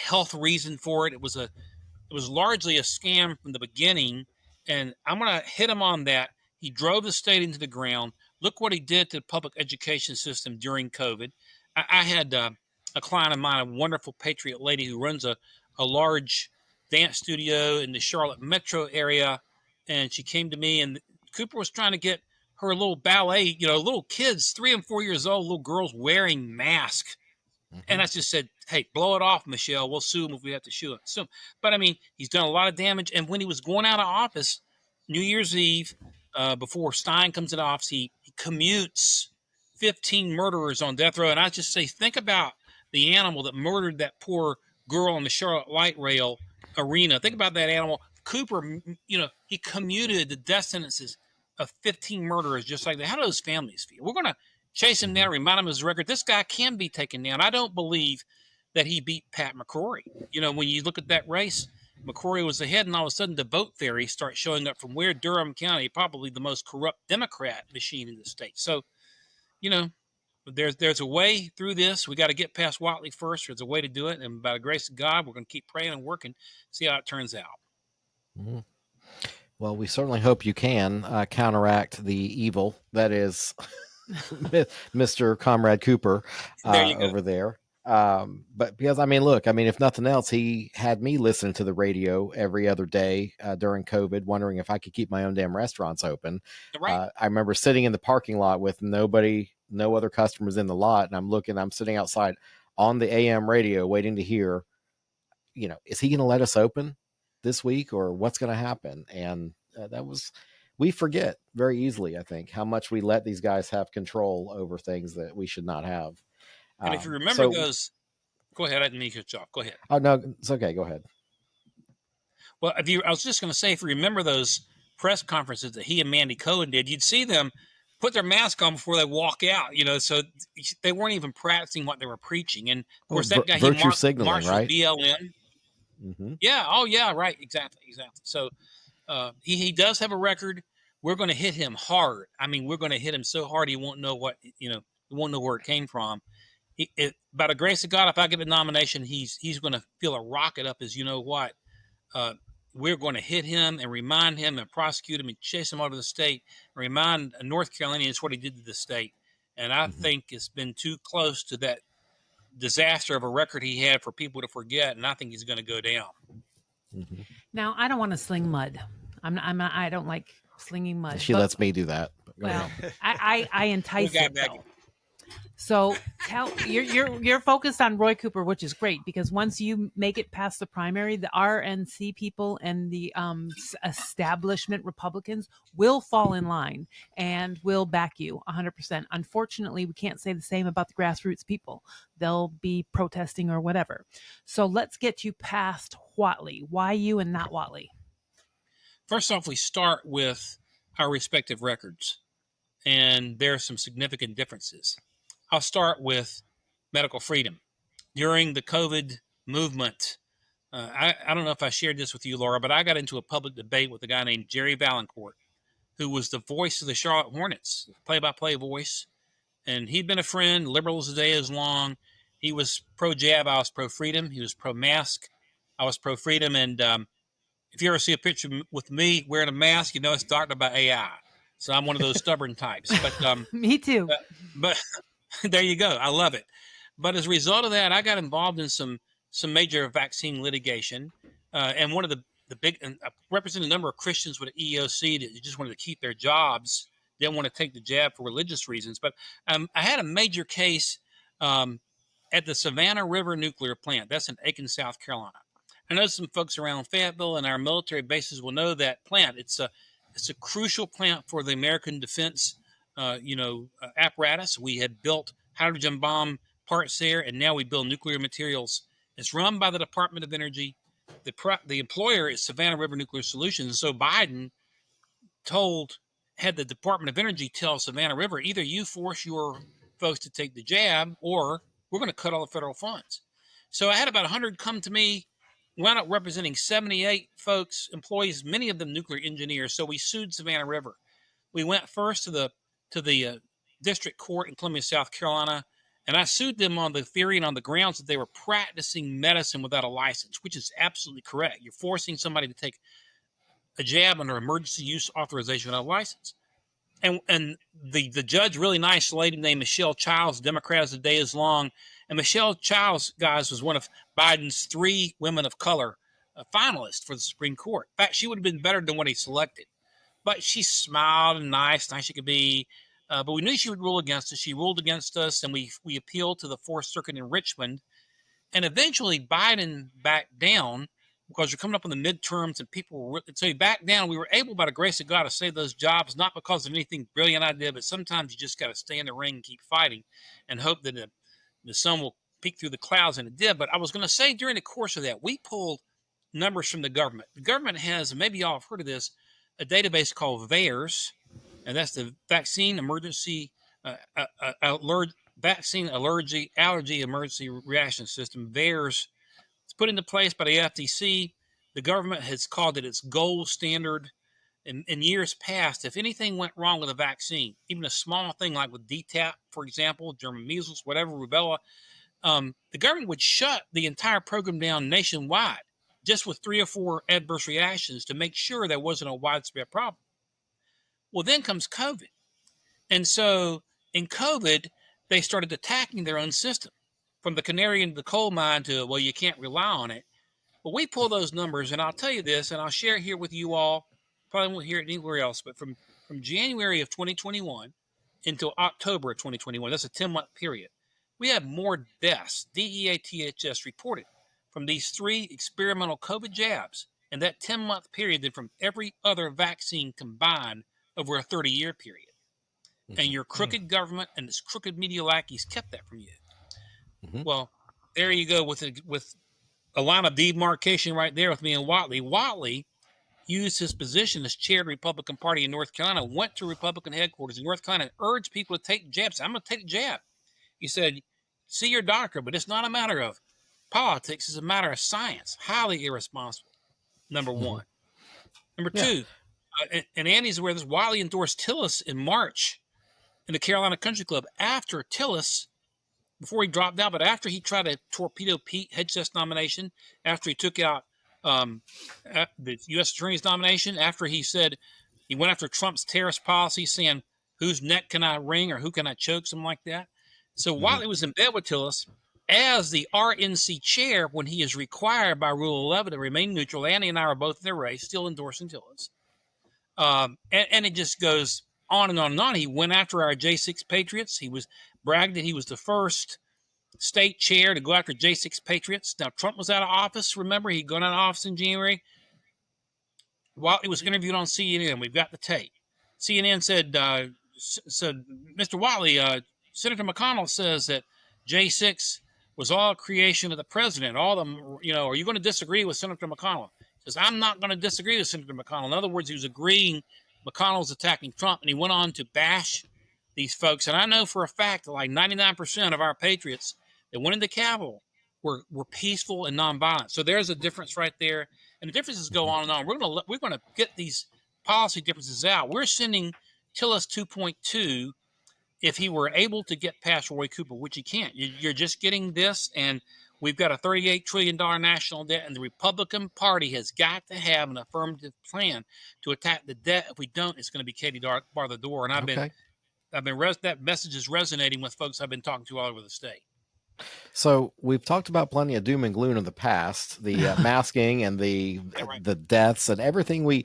health reason for it. It was largely a scam from the beginning, and I'm going to hit him on that. He drove the state into the ground. Look what he did to the public education system during COVID. I had a client of mine, a wonderful patriot lady who runs a large dance studio in the Charlotte metro area, and she came to me, and Cooper was trying to get her little ballet, little kids, 3 and 4 years old, little girls wearing masks. And I just said, hey, blow it off, Michelle. We'll sue him if we have to sue him. But, I mean, he's done a lot of damage. And when he was going out of office, New Year's Eve, before Stein comes into office, he commutes 15 murderers on death row. And I just say, think about the animal that murdered that poor girl in the Charlotte Light Rail arena. Think about that animal. Cooper, he commuted the death sentences of 15 murderers just like that. How do those families feel? We're going to chase him down, remind him of his record. This guy can be taken down. I don't believe that he beat Pat McCrory. When you look at that race, McCrory was ahead, and all of a sudden the vote theory starts showing up from where Durham County, probably the most corrupt Democrat machine in the state. So, there's a way through this. We got to get past Whatley first. There's a way to do it, and by the grace of God, we're going to keep praying and working, see how it turns out. Mm-hmm. Well, we certainly hope you can counteract the evil that is Mr. Comrade Cooper over there. But because, if nothing else, he had me listening to the radio every other day during COVID, wondering if I could keep my own damn restaurants open. Right. I remember sitting in the parking lot with no other customers in the lot. And I'm sitting outside on the AM radio waiting to hear, is he going to let us open this week, or what's going to happen? And we forget very easily, I think, how much we let these guys have control over things that we should not have. And if you remember those, go ahead. I didn't mean to cut you off. Go ahead. Oh, no, it's okay. Go ahead. Well, I was just going to say, if you remember those press conferences that he and Mandy Cohen did, you'd see them put their mask on before they walk out, so they weren't even practicing what they were preaching. And of course, that guy, virtue signaling, Marshall right? BLM. Mm-hmm. Yeah. Oh, yeah. Right. Exactly. So he does have a record. We're going to hit him hard. I mean, we're going to hit him so hard he won't know he won't know where it came from. By the grace of God, if I get the nomination, he's going to feel a rocket up as what. We're going to hit him and remind him and prosecute him and chase him out of the state and remind North Carolinians what he did to the state. And I think it's been too close to that disaster of a record he had for people to forget. And I think he's going to go down. Mm-hmm. Now, I don't want to sling mud. I don't like slinging mud. She lets me do that. Well, I entice it though. So you're focused on Roy Cooper, which is great because once you make it past the primary, the RNC people and the establishment Republicans will fall in line and will back you 100%. Unfortunately, we can't say the same about the grassroots people. They'll be protesting or whatever. So let's get you past Whatley. Why you and not Whatley? First off, we start with our respective records, and there are some significant differences. I'll start with medical freedom. During the COVID movement, I don't know if I shared this with you, Laura, but I got into a public debate with a guy named Jerry Valancourt, who was the voice of the Charlotte Hornets, play-by-play voice. And he'd been a friend, liberal as the day is long. He was pro-jab, I was pro-freedom. He was pro-mask, I was pro-freedom. And if you ever see a picture with me wearing a mask, it's doctored by AI. So I'm one of those stubborn types. But me too. But there you go. I love it. But as a result of that, I got involved in some major vaccine litigation. And one of the big, and I represent a number of Christians with the EEOC that just wanted to keep their jobs, didn't want to take the jab for religious reasons. But I had a major case at the Savannah River Nuclear Plant. That's in Aiken, South Carolina. I know some folks around Fayetteville and our military bases will know that plant. It's a crucial plant for the American defense apparatus. We had built hydrogen bomb parts there, and now we build nuclear materials. It's run by the Department of Energy. The employer is Savannah River Nuclear Solutions. So Biden had the Department of Energy tell Savannah River, either you force your folks to take the jab, or we're going to cut all the federal funds. So I had about 100 come to me, wound up representing 78 folks, employees, many of them nuclear engineers. So we sued Savannah River. We went first to the district court in Columbia, South Carolina, and I sued them on the theory and on the grounds that they were practicing medicine without a license, which is absolutely correct. You're forcing somebody to take a jab under emergency use authorization without a license. And the judge, really nice lady named Michelle Childs, Democrat as the day is long. And Michelle Childs, guys, was one of Biden's 3 women of color finalists for the Supreme Court. In fact, she would have been better than what he selected. But she smiled and nice she could be. But we knew she would rule against us. She ruled against us, and we appealed to the Fourth Circuit in Richmond. And eventually Biden backed down because you're coming up on the midterms and so he backed down. We were able, by the grace of God, to save those jobs, not because of anything brilliant I did, but sometimes you just got to stay in the ring and keep fighting and hope that the sun will peek through the clouds, and it did. But I was going to say, during the course of that, we pulled numbers from the government. The government has, and maybe y'all have heard of this, a database called VAERS, and that's the Vaccine Emergency Allergy Emergency Reaction System. VAERS. It's put into place by the FTC. The government has called it its gold standard. In years past, if anything went wrong with a vaccine, even a small thing like with DTaP, for example, German measles, whatever, rubella, the government would shut the entire program down nationwide just with 3 or 4 adverse reactions to make sure there wasn't a widespread problem. Well, then comes COVID. And so in COVID, they started attacking their own system, from the canary in the coal mine to, well, you can't rely on it. But we pull those numbers, and I'll tell you this, and I'll share it here with you all. Probably won't hear it anywhere else, but from January of 2021 until October of 2021, that's a 10-month period, we have more deaths, DEATHS, reported from these 3 experimental COVID jabs in that 10-month period than from every other vaccine combined over a 30-year period. And your crooked government and this crooked media lackeys kept that from you. Well, there you go with a line of demarcation right there with me and Whatley. Whatley used his position as chair of the Republican Party in North Carolina, went to Republican headquarters in North Carolina, and urged people to take jabs. I'm going to take a jab. He said, see your doctor, but it's not a matter of politics. It's a matter of science. Highly irresponsible, number one. Number two, and Andy's aware of this, Wiley endorsed Tillis in March in the Carolina Country Club after Tillis, before he dropped out, but after he tried to torpedo Pete Hegseth's nomination, after he took out the U.S. Attorney's nomination, after he said he went after Trump's terrorist policy, saying, whose neck can I wring or who can I choke, something like that. So Wiley was in bed with Tillis as the RNC chair when he is required by Rule 11 to remain neutral. Andy and I are both in their race, still endorsing Tillis. And it just goes on and on and on. He went after our J6 Patriots. He was bragged that he was the first state chair to go after J6 Patriots. Now, Trump was out of office. Remember, he'd gone out of office in January. While he was interviewed on CNN, we've got the tape. CNN said, Mr. Wiley, Senator McConnell says that J6 was all a creation of the president. All of them, are you going to disagree with Senator McConnell? He says, I'm not going to disagree with Senator McConnell. In other words, he was agreeing McConnell was attacking Trump, and he went on to bash these folks. And I know for a fact that like 99% of our patriots that went into the Capitol were peaceful and nonviolent. So there's a difference right there. And the differences go on and on. We're going to get these policy differences out. We're sending Tillis 2.2 if he were able to get past Roy Cooper, which he can't. You're just getting this, and we've got a $38 trillion national debt, and the Republican Party has got to have an affirmative plan to attack the debt. If we don't, it's going to be Katie bar the door. And that message is resonating with folks I've been talking to all over the state. So we've talked about plenty of doom and gloom in the past, the masking and the deaths and everything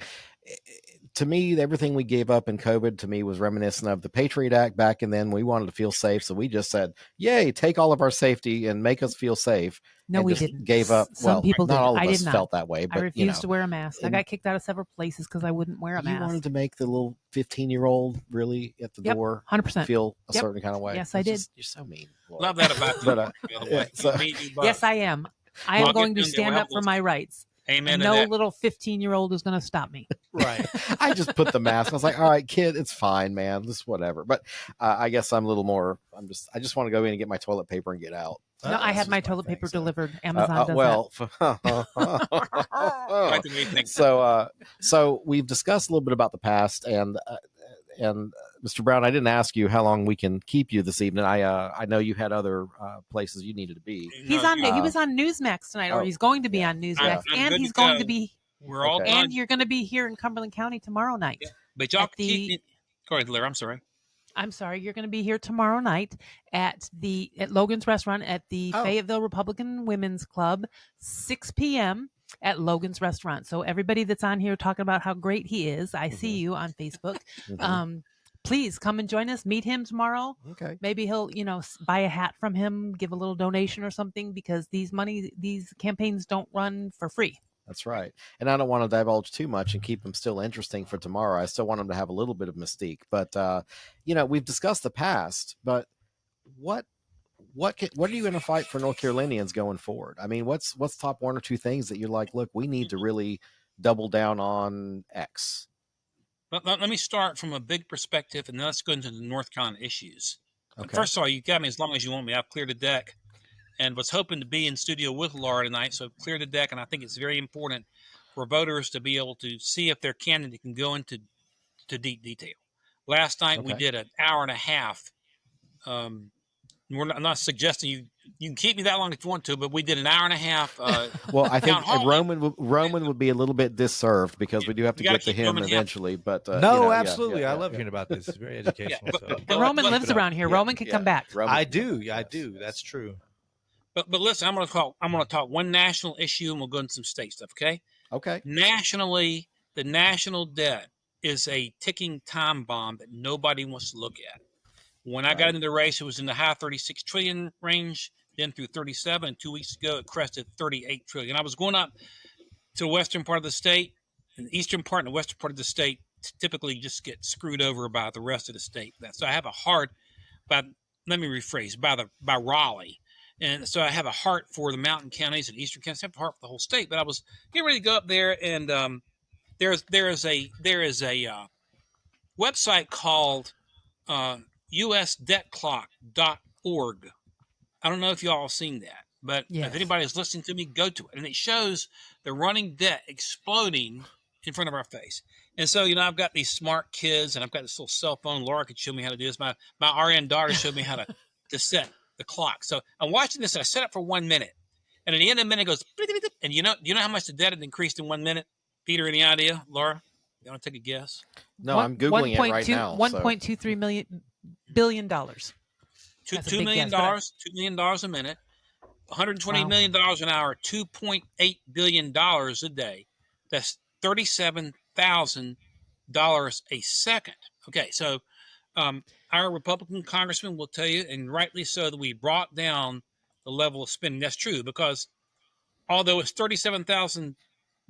to me, everything we gave up in COVID to me was reminiscent of the Patriot Act back. And then we wanted to feel safe. So we just said, yay, take all of our safety and make us feel safe. No, we didn't. Gave up. Some people not did. all of I us did not. felt that way. But, I refused to wear a mask. I got kicked out of several places because I wouldn't wear a mask. You wanted to make the little 15-year-old really at the door 100% feel a certain kind of way. Yes, I did. You're so mean. Laura. Love that about you. By the way. Yes, I am. I am going to stand up for my rights. Amen. No little 15-year-old is going to stop me. Right. I just put the mask. I was like, all right, kid, it's fine, man. Just whatever. But I guess I'm a little more, I just want to go in and get my toilet paper and get out. No, I had my toilet paper delivered. Amazon does that. So we've discussed a little bit about the past, and Mr. Brown, I didn't ask you how long we can keep you this evening. I know you had other places you needed to be. He was on Newsmax tonight, or he's going to be on Newsmax, and he's going to be. We're all done. And you're going to be here in Cumberland County tomorrow night. Yeah. But y'all go ahead, Larry. I'm sorry. You're going to be here tomorrow night at Logan's Restaurant at the Fayetteville Republican Women's Club, 6 p.m. at Logan's Restaurant. So everybody that's on here talking about how great he is, I see you on Facebook. Please come and join us. Meet him tomorrow. Okay. Maybe he'll, buy a hat from him, give a little donation or something, because these campaigns don't run for free. That's right. And I don't want to divulge too much and keep them still interesting for tomorrow. I still want them to have a little bit of mystique. But, we've discussed the past, but what are you going to fight for North Carolinians going forward? I mean, what's top one or two things that you're like, look, we need to really double down on X? Let me start from a big perspective, and then let's go into the North Carolina issues. Okay. First of all, you got me as long as you want me. I've cleared the deck and was hoping to be in studio with Laura tonight, so I've cleared the deck, and I think it's very important for voters to be able to see if their candidate can go into deep detail. Last night we did an hour and a half. I'm not suggesting you can keep me that long if you want to, but we did an hour and a half. Well, I think Roman would be a little bit disserved because we do have to get to him eventually. But absolutely, I love hearing about this. It's very educational. But Roman lives around here. Roman can come back. I do. That's true. But listen, I'm going to talk one national issue, and we'll go into some state stuff. Okay. Nationally, the national debt is a ticking time bomb that nobody wants to look at. When I got into the race, it was in the high 36 trillion range, then through 37, and 2 weeks ago it crested 38 trillion. I was going up to the western part of the state, and the eastern part and the western part of the state typically just get screwed over by the rest of the state. So I have a hard, let me rephrase, by Raleigh. And so I have a heart for the mountain counties and eastern counties. I have a heart for the whole state. But I was getting ready to go up there, and there is a website called usdebtclock.org. I don't know if y'all have seen that, but Yes. if anybody is listening to me, go to it. And it shows the running debt exploding in front of our face. And so, I've got these smart kids, and I've got this little cell phone. Laura could show me how to do this. My RN daughter showed me how to set the clock. So I'm watching this, and I set it for 1 minute. And at the end of the minute, it goes, and you know how much the debt had increased in 1 minute? Peter, any idea? Laura, you want to take a guess? No, I'm Googling it right now. $1.23 billion. $2 million, $2 million a minute, $120 million an hour, $2.8 billion a day. That's $37,000 a second. Okay, so our Republican congressman will tell you, and rightly so, that we brought down the level of spending. That's true, because although it's $37,000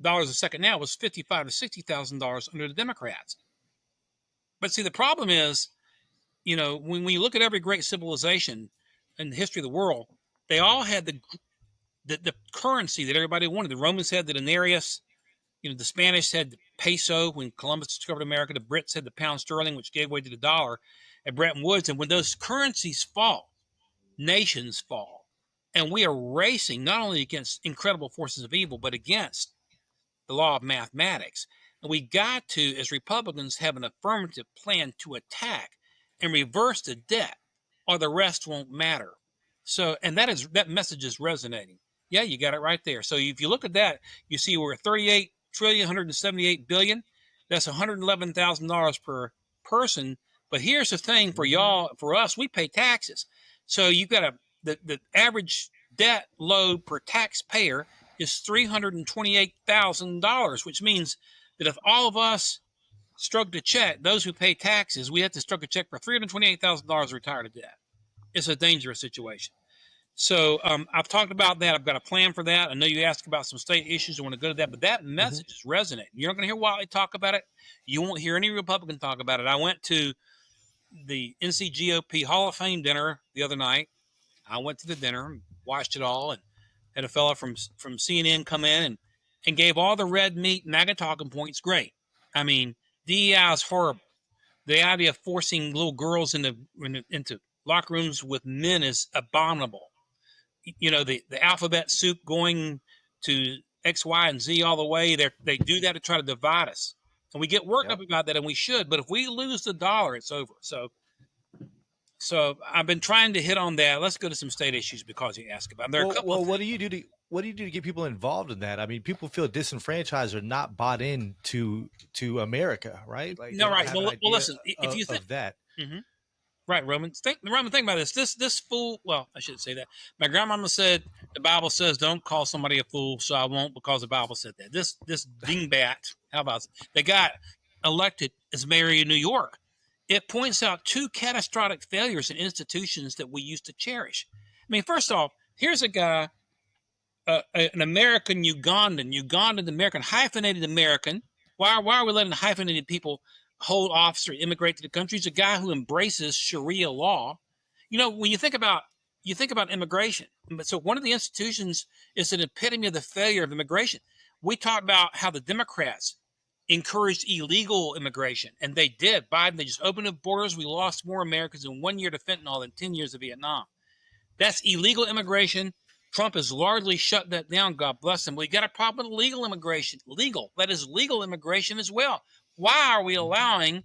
a second now, it was $55,000 to $60,000 under the Democrats. But see, the problem is, when we look at every great civilization in the history of the world, they all had the currency that everybody wanted. The Romans had the denarius. The Spanish had the peso when Columbus discovered America. The Brits had the pound sterling, which gave way to the dollar at Bretton Woods. And when those currencies fall, nations fall. And we are racing not only against incredible forces of evil, but against the law of mathematics. And we got to, as Republicans, have an affirmative plan to attack and reverse the debt, or the rest won't matter. So, and that message is resonating. Yeah, you got it right there. So if you look at that, you see we're $38,178 billion. That's $111,000 per person. But here's the thing for y'all, for us, we pay taxes. So you've got the average debt load per taxpayer is $328,000, which means that if all of us struggle to check, those who pay taxes, we have to struggle to check for $328,000 retired to debt. It's a dangerous situation. So I've talked about that. I've got a plan for that. I know you asked about some state issues. I want to go to that, but that message is resonating. You're not going to hear Wiley talk about it. You won't hear any Republican talk about it. I went to the NCGOP Hall of Fame dinner the other night. I went to the dinner, watched it all, and had a fellow from CNN come in and gave all the red meat MAGA talking points. Great. I mean, DEI is horrible. The idea of forcing little girls into locker rooms with men is abominable. The alphabet soup going to X, Y, and Z all the way. They do that to try to divide us. And we get worked up about that, and we should. But if we lose the dollar, it's over. So I've been trying to hit on that. Let's go to some state issues because you asked about them. What do you do to get people involved in that? I mean, people feel disenfranchised or not bought in to America, right? Like, no, right. Well, listen. If you think of that. Mm-hmm. Right, Roman. Think about this. This fool. Well, I shouldn't say that. My grandmama said the Bible says don't call somebody a fool, so I won't because the Bible said that. This dingbat. How about they got elected as mayor of New York? It points out two catastrophic failures in institutions that we used to cherish. I mean, first off, here's a guy, an American Ugandan American, hyphenated American. Why are we letting hyphenated people hold office or immigrate to the country? He's a guy who embraces Sharia law. When you think about immigration, so one of the institutions is an epitome of the failure of immigration. We talked about how the Democrats encouraged illegal immigration, and they did. Biden, they just opened up borders. We lost more Americans in 1 year to fentanyl than 10 years of Vietnam. That's illegal immigration. Trump has largely shut that down. God bless him. We got a problem with legal immigration. That is legal immigration as well. Why are we allowing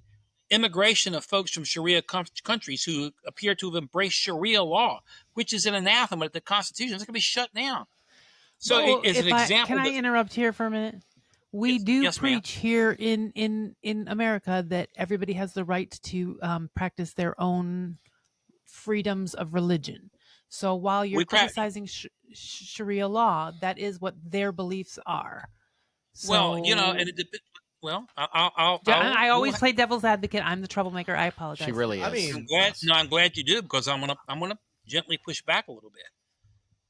immigration of folks from Sharia countries who appear to have embraced Sharia law, which is an anathema to the Constitution? It's going to be shut down. So, as an example, can I interrupt here for a minute? We preach here in America that everybody has the right to practice their own freedoms of religion. So while you're criticizing Sharia law, that is what their beliefs are. So, I always play devil's advocate. I'm the troublemaker. I apologize. She really is. I mean, I'm glad you do, because I'm gonna gently push back a little bit.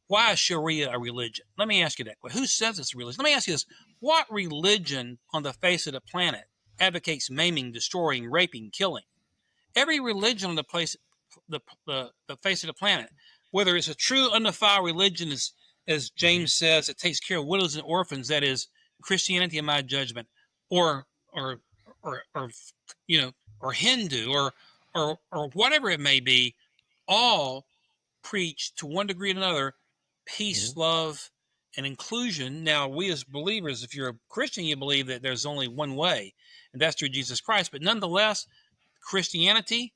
Why is Sharia a religion? Let me ask you that. Who says it's a religion? Let me ask you this. What religion on the face of the planet advocates maiming, destroying, raping, killing? Every religion on the face of the planet whether it's a true undefiled religion, as James says, it takes care of widows and orphans, that is Christianity in my judgment, or you know, or Hindu, or whatever it may be, all preach to one degree or another peace, love, and inclusion. Now, we as believers, if you're a Christian, you believe that there's only one way, and that's through Jesus Christ. But nonetheless, Christianity,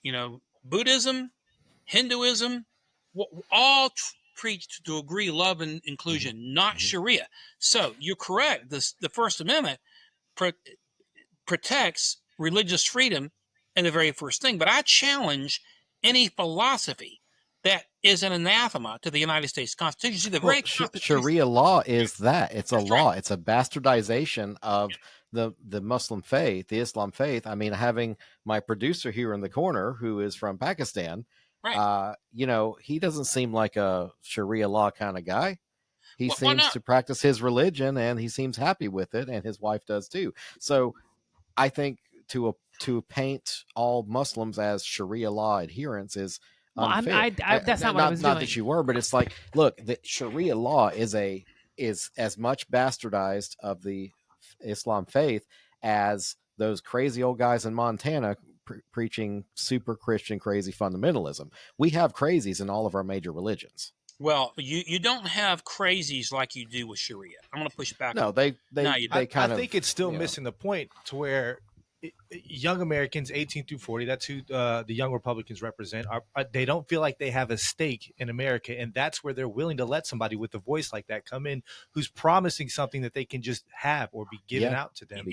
you know, Buddhism, Hinduism, all preach to agree love and inclusion, not Sharia. So you're correct. The First Amendment protects religious freedom in the very first thing. But I challenge any philosophy that is an anathema to the United States Constitution. See, the very Constitution, Sharia law is that. It's a law. Right. It's a bastardization of the Muslim faith, the Islam faith. I mean, having my producer here in the corner who is from Pakistan, right. You know, he doesn't seem like a Sharia law kind of guy. He Why seems not? to practice his religion, and he seems happy with it, and his wife does too. So I think to paint all Muslims as Sharia law adherents is unfair. That's not what I was doing. Not that you were, but it's like, look, the Sharia law is as much bastardized of the Islam faith as those crazy old guys in Montana preaching super Christian crazy fundamentalism. We have crazies in all of our major religions. Well, you don't have crazies like you do with Sharia. I'm going to push back. No, they kind of. I think it's still missing the point to where young Americans, 18 through 40, that's who the Young Republicans represent, they don't feel like they have a stake in America, and that's where they're willing to let somebody with a voice like that come in who's promising something that they can just have or be given out to them,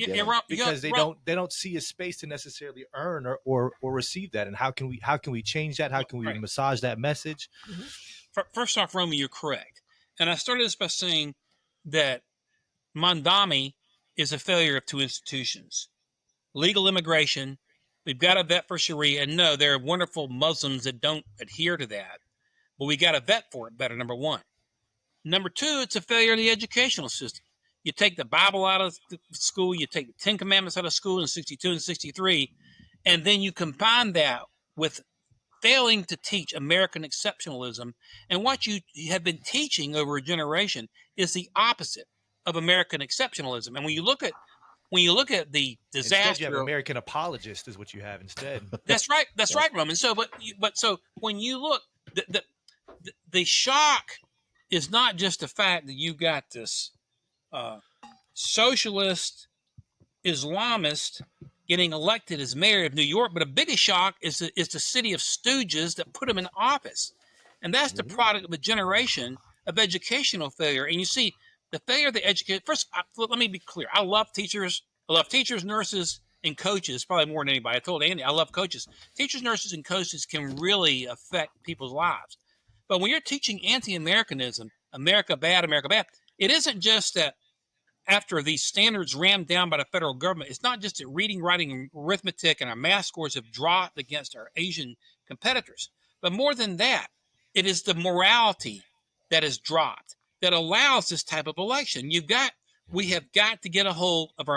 because they don't see a space to necessarily earn or receive that. And how can we change that? How can we massage that message? First off, Roman, you're correct. And I started this by saying that Mondami is a failure of two institutions. Legal immigration, we've got to vet for Sharia. And no, there are wonderful Muslims that don't adhere to that. But we got to vet for it better, number one. Number two, it's a failure of the educational system. You take the Bible out of school, you take the Ten Commandments out of school in 62 and 63, and then you combine that with failing to teach American exceptionalism. And what you have been teaching over a generation is the opposite of American exceptionalism. And when you look at the disaster, instead you have American apologist is what you have instead. That's right. That's right, Roman. So, so when you look, the shock is not just the fact that you got this socialist Islamist getting elected as mayor of New York, but a bigger shock is the city of stooges that put him in office. And that's the product of a generation of educational failure. And you see the failure of the education. First, let me be clear. I love teachers. I love teachers, nurses, and coaches, probably more than anybody. I told Andy, I love coaches. Teachers, nurses, and coaches can really affect people's lives. But when you're teaching anti-Americanism, America bad, it isn't just that after these standards rammed down by the federal government, it's not just that reading, writing, and arithmetic and our math scores have dropped against our Asian competitors. But more than that, it is the morality that has dropped that allows this type of election. We have got to get a hold of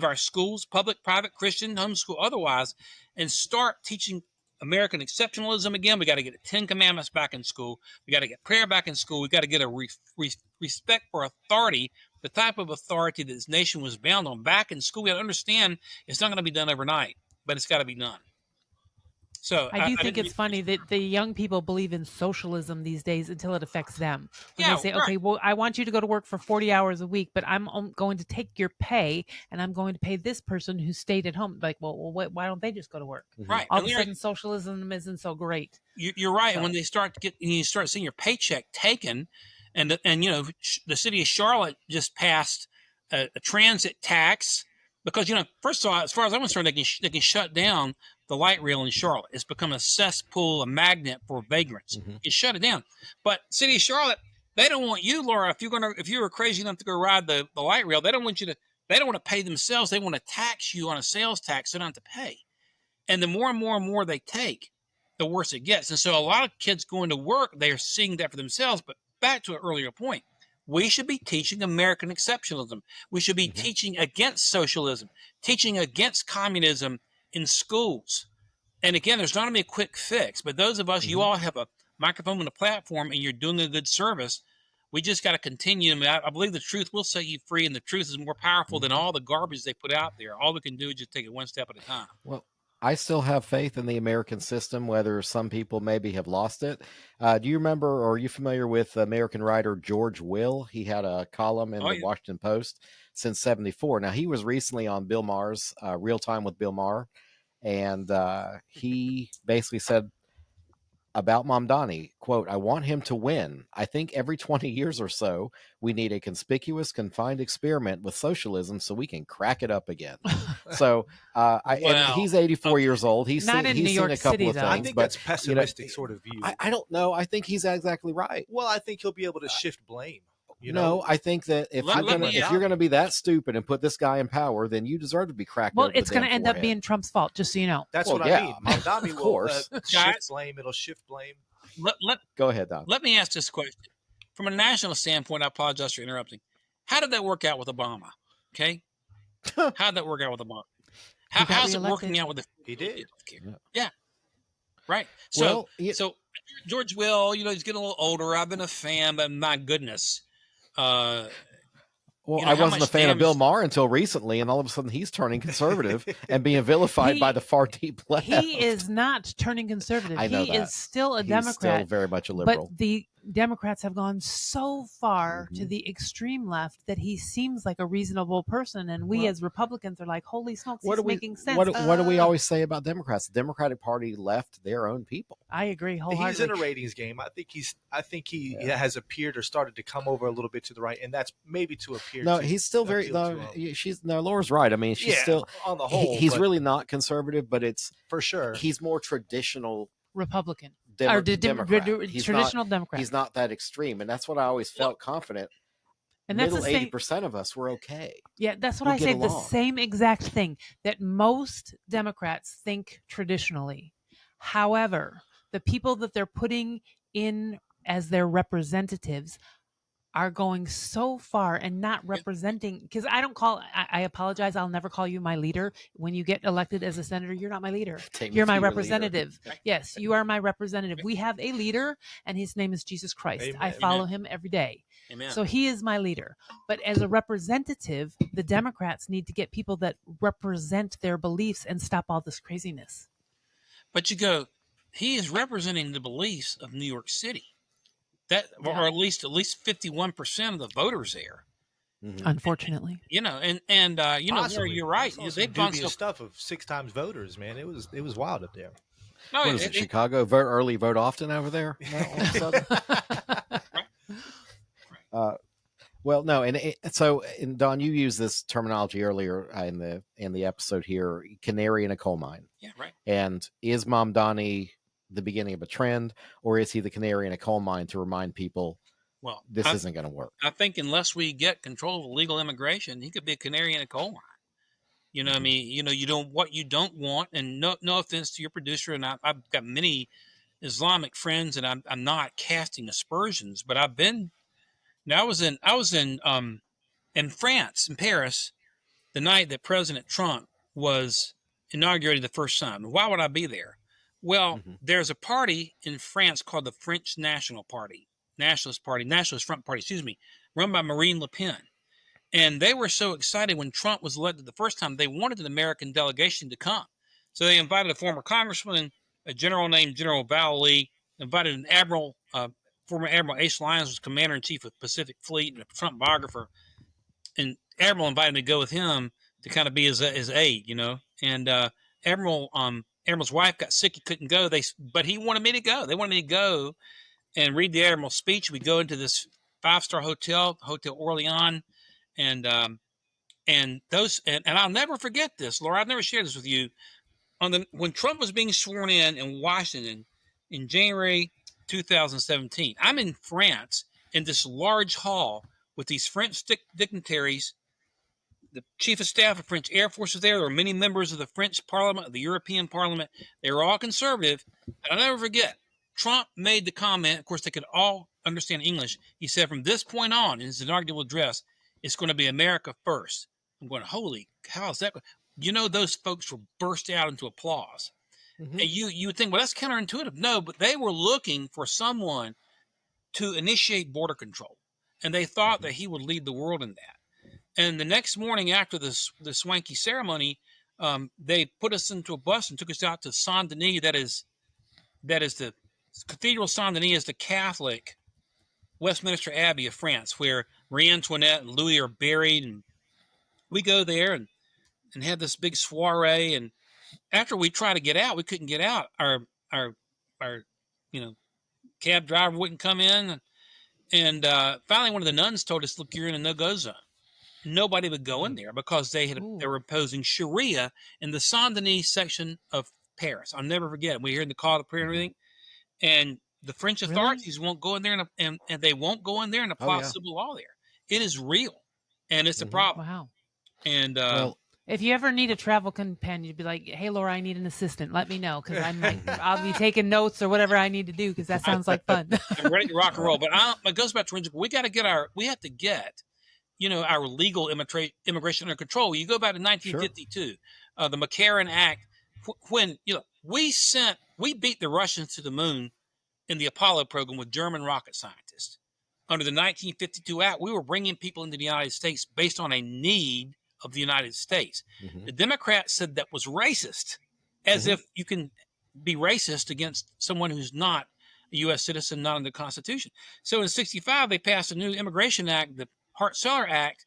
our schools, public, private, Christian, homeschool, otherwise, and start teaching American exceptionalism again. We got to get the Ten Commandments back in school. We got to get prayer back in school. We got to get a respect for authority, the type of authority that this nation was bound on, back in school. We got to understand it's not going to be done overnight, but it's got to be done. So I think it's funny that the young people believe in socialism these days until it affects them. When they say, okay, well, I want you to go to work for 40 hours a week, but I'm going to take your pay and I'm going to pay this person who stayed at home. Like, well, why don't they just go to work? Right. All of a sudden, socialism isn't so great. You're right. So, and when you start seeing your paycheck taken, and the city of Charlotte just passed a transit tax because, first of all, as far as I'm concerned, they can shut down the light rail in Charlotte. It's become a cesspool, a magnet for vagrants. You shut it down. But city of Charlotte, they don't want you, Laura, if you were crazy enough to go ride the light rail, they don't want to pay themselves. They want to tax you on a sales tax so they don't have to pay. And the more and more and more they take, the worse it gets. And so a lot of kids going to work, they are seeing that for themselves. But back to an earlier point, we should be teaching American exceptionalism. We should be teaching against socialism, teaching against communism in schools. And again, there's not going to be a quick fix, but those of us, you all have microphone and a platform, and you're doing a good service. We just got to continue. I mean, I believe the truth will set you free, and the truth is more powerful than all the garbage they put out there. All we can do is just take it one step at a time. Well, I still have faith in the American system, whether some people maybe have lost it. Do you remember, or are you familiar with American writer George Will? He had a column in the Washington Post since '74. Now, he was recently on Bill Maher's Real Time with Bill Maher, and he basically said about Mamdani, quote, "I want him to win. I think every 20 years or so, we need a conspicuous, confined experiment with socialism so we can crack it up again." So and he's 84 years old. He's seen a couple of things. I think that's pessimistic sort of view. I don't know. I think he's exactly right. Well, I think he'll be able to shift blame. No, I think that if you're going to be that stupid and put this guy in power, then you deserve to be cracked. Well, it's going to end up being Trump's fault, just so you know. That's what I mean. Mamdani will shift blame. It'll shift blame. Go ahead, Don. Let me ask this question. From a national standpoint, I apologize for interrupting. How did that work out with Obama? Okay? How did that work out with Obama? How's it working out with the... He did. Yeah. Right. So George Will, he's getting a little older. I've been a fan, but my goodness. I wasn't a fan of Bill Maher until recently, and all of a sudden he's turning conservative and being vilified by the far deep left. He is not turning conservative. He is still a Democrat. Still very much a liberal. But the Democrats have gone so far to the extreme left that he seems like a reasonable person, and we as Republicans are like, holy smokes, he's making sense. What do we always say about Democrats? The Democratic Party left their own people. I agree wholeheartedly. He's in a ratings game. I think he has appeared or started to come over a little bit to the right, and that's maybe to appear. No, he's still very. Laura's right. I mean, she's still on the whole. He's really not conservative, but it's for sure. He's more traditional Republican. Democrat. Traditional Democrat. He's not that extreme, and that's what I always felt confident. And that's 80% of us were okay. Yeah, that's what I say. The same exact thing that most Democrats think traditionally. However, the people that they're putting in as their representatives are going so far and not representing, because I apologize, I'll never call you my leader. When you get elected as a senator, you're not my leader. You're my representative. Yes, you are my representative. We have a leader, and his name is Jesus Christ. Amen. I follow him every day. Amen. So he is my leader. But as a representative, the Democrats need to get people that represent their beliefs and stop all this craziness. But he is representing the beliefs of New York City. Or at least 51% of the voters there. Mm-hmm. Unfortunately, and Laura, you're right. They've done stuff of 6 times voters, man. It was wild up there. No, what is it? Chicago vote early, vote often over there. Well, no, and Don, you used this terminology earlier in the episode here: canary in a coal mine. Yeah, right. And is Mamdani the beginning of a trend, or is he the canary in a coal mine to remind people, well, this isn't going to work? I think unless we get control of illegal immigration, he could be a canary in a coal mine. You know what I mean? You don't what you don't want, and no offense to your producer, and I've got many Islamic friends, and I'm not casting aspersions, but I've been. Now I was in France, in Paris, the night that President Trump was inaugurated the first time. Why would I be there? Well, there's a party in France called the French Nationalist Front Party, run by Marine Le Pen. And they were so excited when Trump was elected the first time, they wanted an American delegation to come. So they invited a former congressman, a general named General Vallely, invited an admiral, former Admiral Ace Lyons was commander-in-chief of Pacific Fleet and a Trump biographer. And Admiral invited me to go with him to kind of be his aide, And Admiral's wife got sick. He couldn't go. But he wanted me to go. They wanted me to go and read the Admiral's speech. We go into this 5-star hotel, Hotel Orleans, and I'll never forget this, Laura. I've never shared this with you. When Trump was being sworn in Washington in January 2017, I'm in France in this large hall with these French dignitaries. The chief of staff of French Air Force was there. There were many members of the French Parliament, the European Parliament. They were all conservative. And I'll never forget, Trump made the comment, of course, they could all understand English. He said, from this point on, in his inaugural address, it's going to be America first. I'm going, holy, how is that? Those folks were burst out into applause. And you would think, well, that's counterintuitive. No, but they were looking for someone to initiate border control, and they thought that he would lead the world in that. And the next morning after the swanky ceremony, they put us into a bus and took us out to Saint Denis. That is the Cathedral Saint Denis is the Catholic Westminster Abbey of France, where Marie Antoinette and Louis are buried. And we go there and have this big soiree. And after we try to get out, we couldn't get out. Our cab driver wouldn't come in. And finally, one of the nuns told us, "Look, you're in a no-go zone." Nobody would go in there because they were imposing Sharia in the Saint Denis section of Paris. I'll never forget. We heard the call to prayer and everything, and the French authorities won't go in there and they won't go in there and apply civil law there. It is real, and it's a problem. Wow. And if you ever need a travel companion, you'd be like, "Hey, Laura, I need an assistant. Let me know because I'll be taking notes or whatever I need to do because that sounds like fun." I'm ready to rock and roll. But it goes back to we have to get our legal immigration under control. You go back to 1952, the McCarran Act, when we beat the Russians to the moon in the Apollo program with German rocket scientists. Under the 1952 Act, we were bringing people into the United States based on a need of the United States. The Democrats said that was racist, as if you can be racist against someone who's not a U.S. citizen, not under the Constitution. So in 65, they passed a new immigration act, the Hart-Celler Act,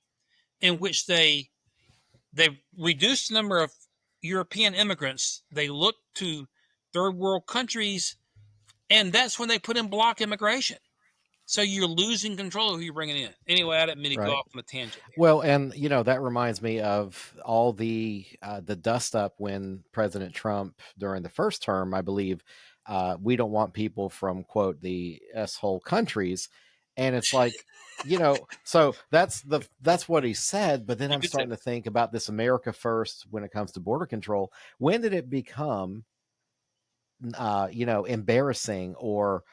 in which they reduced the number of European immigrants. They looked to third world countries, and that's when they put in block immigration. So you're losing control of who you're bringing in. Anyway, I didn't mean to go off on a tangent there. Well, and that reminds me of all the dust up when President Trump during the first term, I believe, we don't want people from, quote, the S-hole countries. And it's like, so that's what he said. But then I'm starting to think about this America first when it comes to border control. When did it become, embarrassing or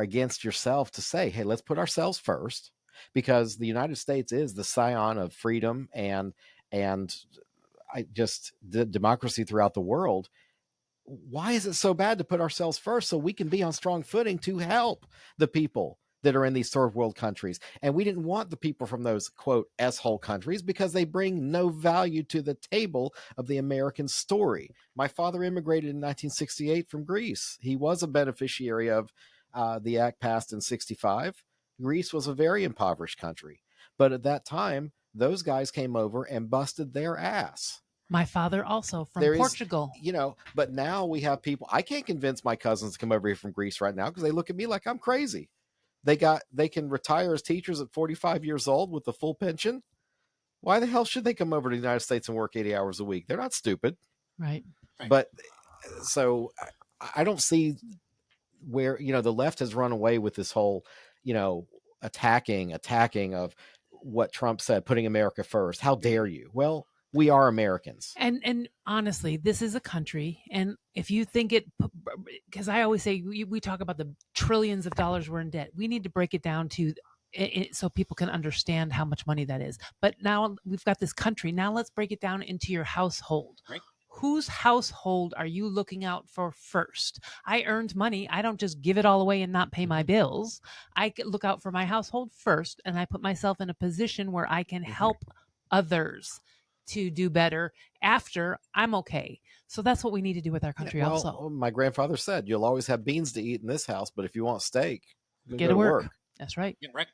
against yourself to say, hey, let's put ourselves first, because the United States is the scion of freedom and the democracy throughout the world. Why is it so bad to put ourselves first so we can be on strong footing to help the people that are in these third world countries? And we didn't want the people from those, quote, S-hole countries because they bring no value to the table of the American story. My father immigrated in 1968 from Greece. He was a beneficiary of the act passed in 65. Greece was a very impoverished country. But at that time, those guys came over and busted their ass. My father also from Portugal. But now we have people. I can't convince my cousins to come over here from Greece right now because they look at me like I'm crazy. They can retire as teachers at 45 years old with the full pension. Why the hell should they come over to the United States and work 80 hours a week? They're not stupid. Right. But so I don't see where, the left has run away with this whole, attacking of what Trump said, putting America first. How dare you? Well, we are Americans. And honestly, this is a country. And if you think because I always say, we talk about the trillions of dollars we're in debt. We need to break it down to so people can understand how much money that is. But now we've got this country. Now let's break it down into your household. Right. Whose household are you looking out for first? I earned money. I don't just give it all away and not pay my bills. I look out for my household first, and I put myself in a position where I can help others to do better after I'm okay. So that's what we need to do with our country also. My grandfather said, you'll always have beans to eat in this house, but if you want steak, get to work. That's right. Yeah, right.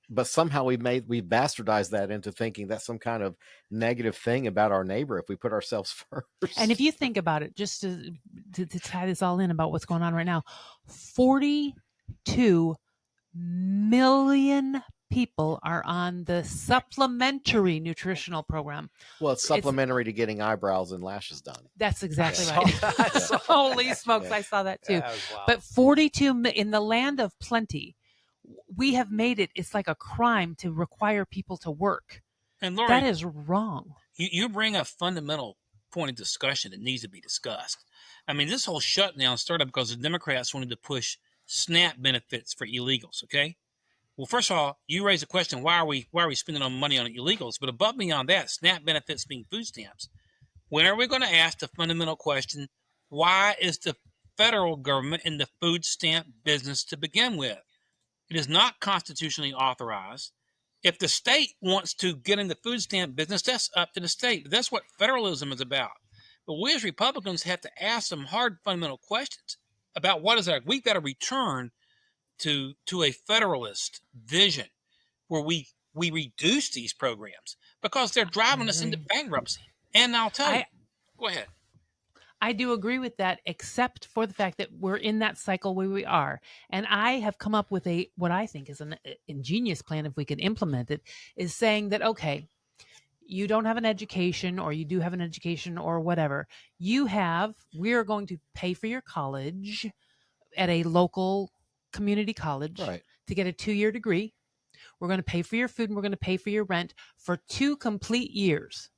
But somehow we bastardized that into thinking that's some kind of negative thing about our neighbor if we put ourselves first. And if you think about it, just to tie this all in about what's going on right now, 42 million people are on the supplementary nutritional program. Well, it's supplementary to getting eyebrows and lashes done. That's exactly right. Holy smokes, I saw that too. But 42 in the land of plenty, we have made it. It's like a crime to require people to work. And Laura, that is wrong. You bring a fundamental point of discussion that needs to be discussed. I mean, this whole shutdown started because the Democrats wanted to push SNAP benefits for illegals. Okay. Well, first of all, you raise the question, why are we spending on money on illegals? But above and beyond that, SNAP benefits being food stamps. When are we going to ask the fundamental question, Why is the federal government in the food stamp business to begin with? It is not constitutionally authorized. If the state wants to get in the food stamp business, that's up to the state. That's what federalism is about. But we as Republicans have to ask some hard fundamental questions about what is that. We've got to return to a federalist vision where we reduce these programs because they're driving us into bankruptcy. And I'll tell you, go ahead. I do agree with that, except for the fact that we're in that cycle where we are. And I have come up with what I think is an ingenious plan, if we could implement it, is saying that, okay, you don't have an education, or you do have an education, or whatever. We're going to pay for your college at a local community college to get a 2-year degree. We're going to pay for your food, and we're going to pay for your rent for 2 complete years.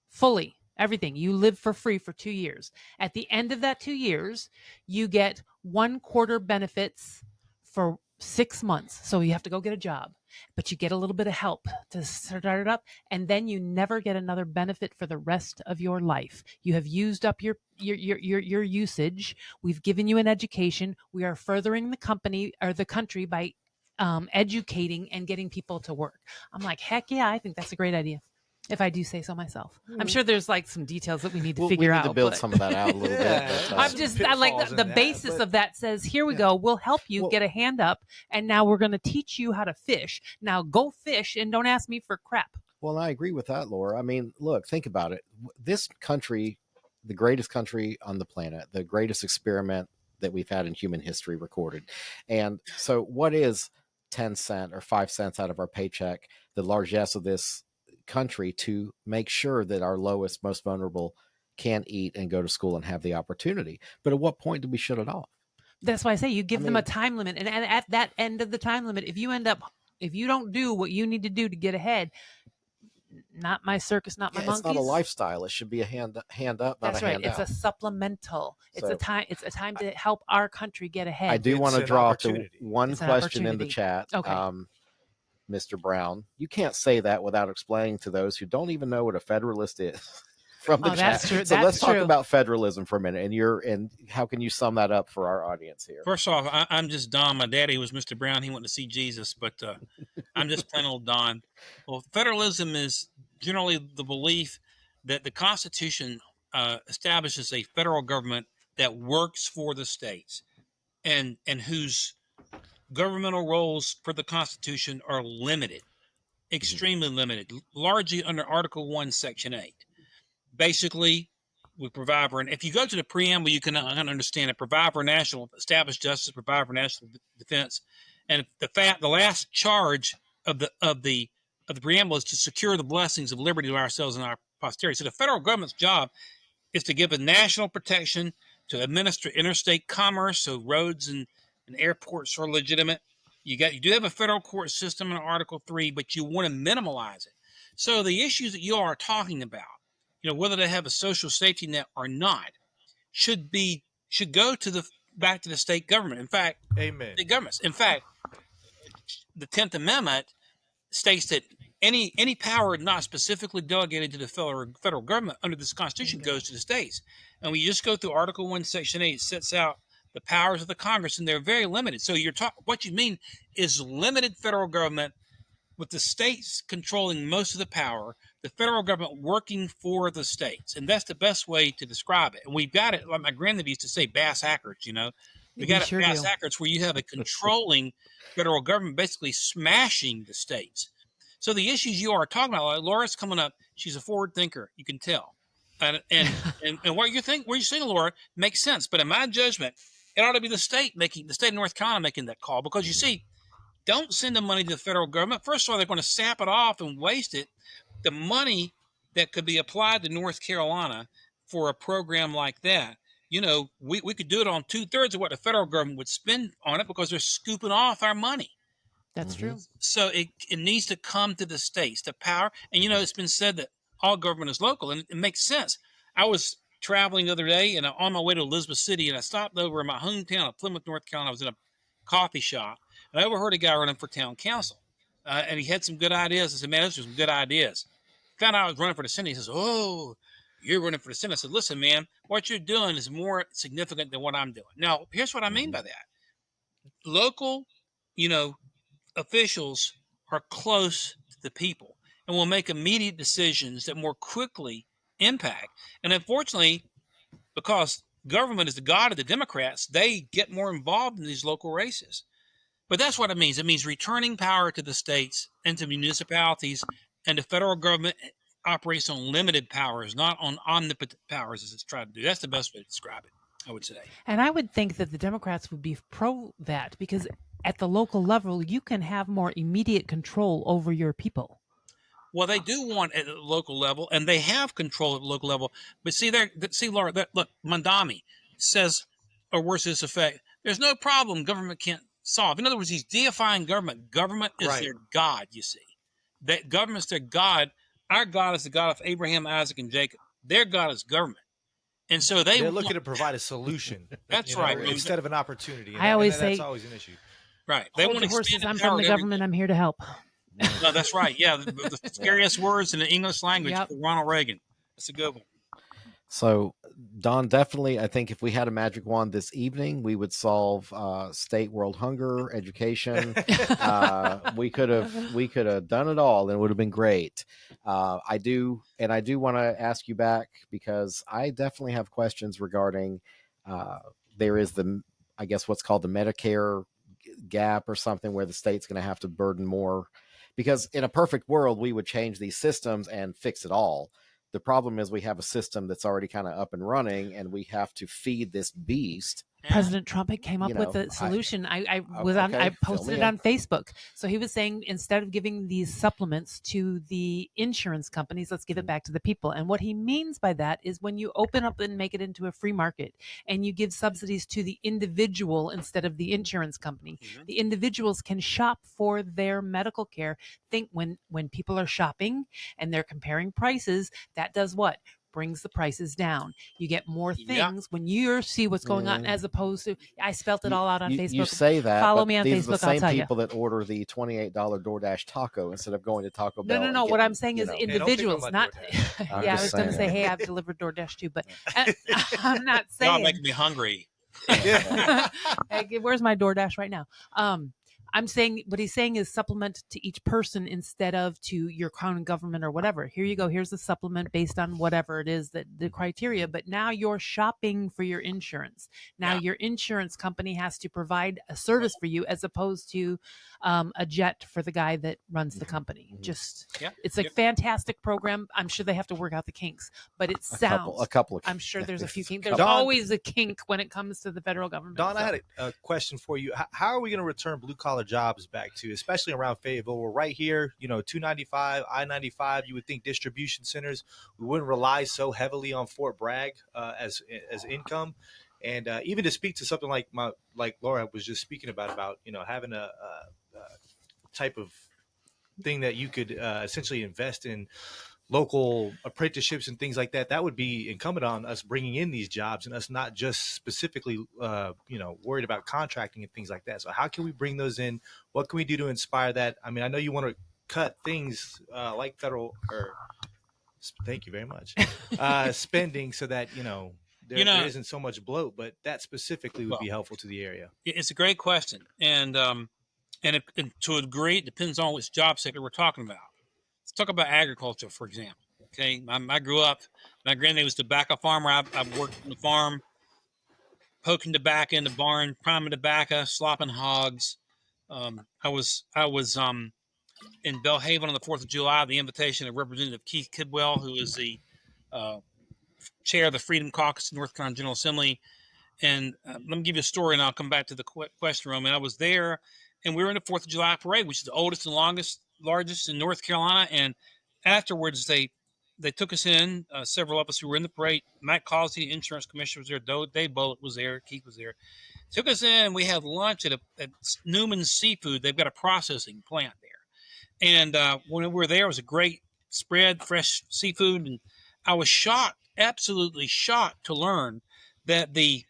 Fully. Everything. You live for free for 2 years. At the end of that 2 years, you get 1/4 benefits for 6 months. So you have to go get a job, but you get a little bit of help to start it up. And then you never get another benefit for the rest of your life. You have used up your usage. We've given you an education. We are furthering the country by educating and getting people to work. I'm like, heck yeah, I think that's a great idea. If I do say so myself. I'm sure there's like some details that we need to figure out. We need to build some of that out a little bit. I like the basis of that says, here we go. We'll help you get a hand up. And now we're going to teach you how to fish. Now go fish and don't ask me for crap. Well, I agree with that, Laura. I mean, look, think about it. This country, the greatest country on the planet, the greatest experiment that we've had in human history recorded. And so what is 10 cents or 5 cents out of our paycheck, the largesse of this country, to make sure that our lowest, most vulnerable can eat and go to school and have the opportunity? But at what point do we shut it off? That's why I say you give them a time limit. And at that end of the time limit, if you don't do what you need to do to get ahead, not my circus, not my monkeys. It's not a lifestyle. It should be a hand up, not That's a hand out. It's a supplemental. It's a time to help our country get ahead. I do want to draw to one question in the chat. Okay. Mr. Brown, you can't say that without explaining to those who don't even know what a federalist is from the chat. That's true. So let's talk about federalism for a minute. And how can you sum that up for our audience here? First off, I'm just Don. My daddy was Mr. Brown. He went to see Jesus, but I'm just plain old Don. Well, federalism is generally the belief that the Constitution establishes a federal government that works for the states and whose governmental roles for the Constitution are limited, extremely limited, largely under Article 1, Section 8. Basically, we provide for, and if you go to the preamble, you can understand it. Provide for national, establish justice, provide for national defense, and the last charge of the preamble is to secure the blessings of liberty to ourselves and our posterity. So the federal government's job is to give a national protection, to administer interstate commerce, so roads and airports are legitimate. You do have a federal court system in Article 3, but you want to minimalize it. So the issues that you are talking about, whether they have a social safety net or not, should go back to the state government. In fact, amen. The governments. In fact, the 10th Amendment states that any power not specifically delegated to the federal government under this Constitution goes to the states. And when you just go through Article 1, Section 8, it sets out the powers of the Congress, and they're very limited. So what you mean is limited federal government with the states controlling most of the power, the federal government working for the states. And that's the best way to describe it. And we've got it, like my grandmother used to say, bass backwards, We got it bass backwards where you have a controlling federal government basically smashing the states. So the issues you are talking about, like Laura's coming up, she's a forward thinker, you can tell. And what you're saying, Laura, makes sense. But in my judgment, it ought to be the state of North Carolina making that call, because you see, don't send the money to the federal government. First of all, they're going to sap it off and waste it. The money that could be applied to North Carolina for a program like that, we could do it on 2/3 of what the federal government would spend on it, because they're scooping off our money. That's true. So it needs to come to the states, the power. And, it's been said that all government is local, and it makes sense. I was traveling the other day and on my way to Elizabeth City, and I stopped over in my hometown of Plymouth, North Carolina. I was in a coffee shop, and I overheard a guy running for town council, and he had some good ideas. I said, man, those are some good ideas. Found out I was running for the Senate. He says, oh, you're running for the Senate. I said, listen, man, what you're doing is more significant than what I'm doing. Now, here's what I mean by that. Local, officials are close to the people and will make immediate decisions that more quickly impact. And unfortunately, because government is the god of the Democrats, they get more involved in these local races. But that's what it means. It means returning power to the states and to municipalities, and the federal government operates on limited powers, not on omnipotent powers as it's tried to do. That's the best way to describe it, I would say. And I would think that the Democrats would be pro that, because at the local level, you can have more immediate control over your people. Well, they do want at the local level, and they have control at the local level. But see, Laura, look, Mandami says, or worse to this effect, there's no problem government can't solve. In other words, he's deifying government. Government is their God, you see. That government's their God. Our God is the God of Abraham, Isaac, and Jacob. Their God is government. And so they're looking to provide a solution. That's right. Instead of an opportunity. I always say that's always an issue. Right. They want to expand I'm from the government. I'm here to help. No, that's right. Yeah, the scariest words in the English language for Ronald Reagan. That's a good one. So, Don, definitely, I think if we had a magic wand this evening, we would solve state world hunger, education. We could have done it all, and it would have been great. I do want to ask you back, because I definitely have questions regarding there is I guess what's called the Medicare gap or something, where the state's going to have to burden more. Because in a perfect world, we would change these systems and fix it all. The problem is we have a system that's already kind of up and running, and we have to feed this beast. President Trump came up with a solution. I posted it on Facebook. So he was saying, instead of giving these supplements to the insurance companies, let's give it back to the people. And what he means by that is, when you open up and make it into a free market, and you give subsidies to the individual instead of the insurance company, the individuals can shop for their medical care. Think when people are shopping and they're comparing prices, that does what? Brings the prices down. You get more things when you see what's going on, as opposed to, I spelt it all out on Facebook. You say that. Follow me on these Facebook. Are the same I'll tell people that order the $28 DoorDash taco instead of going to Taco Bell. No. What I'm saying is individuals, not. I was going to say, hey, I've delivered DoorDash too, but I'm not saying. Y'all making me hungry. Hey, where's my DoorDash right now? I'm saying, what he's saying is supplement to each person instead of to your county government or whatever. Here you go. Here's the supplement based on whatever it is, that the criteria. But now you're shopping for your insurance. Now your insurance company has to provide a service for you, as opposed to a jet for the guy that runs the company. It's a fantastic program. I'm sure they have to work out the kinks, but it sounds a couple of. I'm sure there's a few kinks. There's always a kink when it comes to the federal government. Don, I had a question for you. How are we going to return blue collar jobs back to, especially around Fayetteville? We're right here, 295, I-95. You would think distribution centers, we wouldn't rely so heavily on Fort Bragg as income. And even to speak to something like Laura was just speaking about having a type of thing that you could essentially invest in local apprenticeships and things like that, that would be incumbent on us bringing in these jobs, and us not just specifically, worried about contracting and things like that. So how can we bring those in? What can we do to inspire that? I mean, I know you want to cut things like federal, or thank you very much, spending, so that, there isn't so much bloat, but that specifically would be helpful to the area. It's a great question. And to a degree, it depends on which job sector we're talking about. Let's talk about agriculture, for example. Okay, I grew up. My granddad was a tobacco farmer. I worked on the farm, poking tobacco in the barn, priming tobacco, slopping hogs. I was in Belhaven on the 4th of July, the invitation of Representative Keith Kidwell, who is the chair of the Freedom Caucus in North Carolina General Assembly. And let me give you a story, and I'll come back to the question, Roman. I was there, and we were in the 4th of July parade, which is the oldest and largest in North Carolina. And afterwards, they took us in, several of us who were in the parade. Matt Causey, the insurance commissioner, was there. Dave Bullitt was there. Keith was there. Took us in, and we had lunch at Newman's Seafood. They've got a processing plant there. And when we were there, it was a great spread, fresh seafood. And I was shocked, absolutely shocked, to learn that the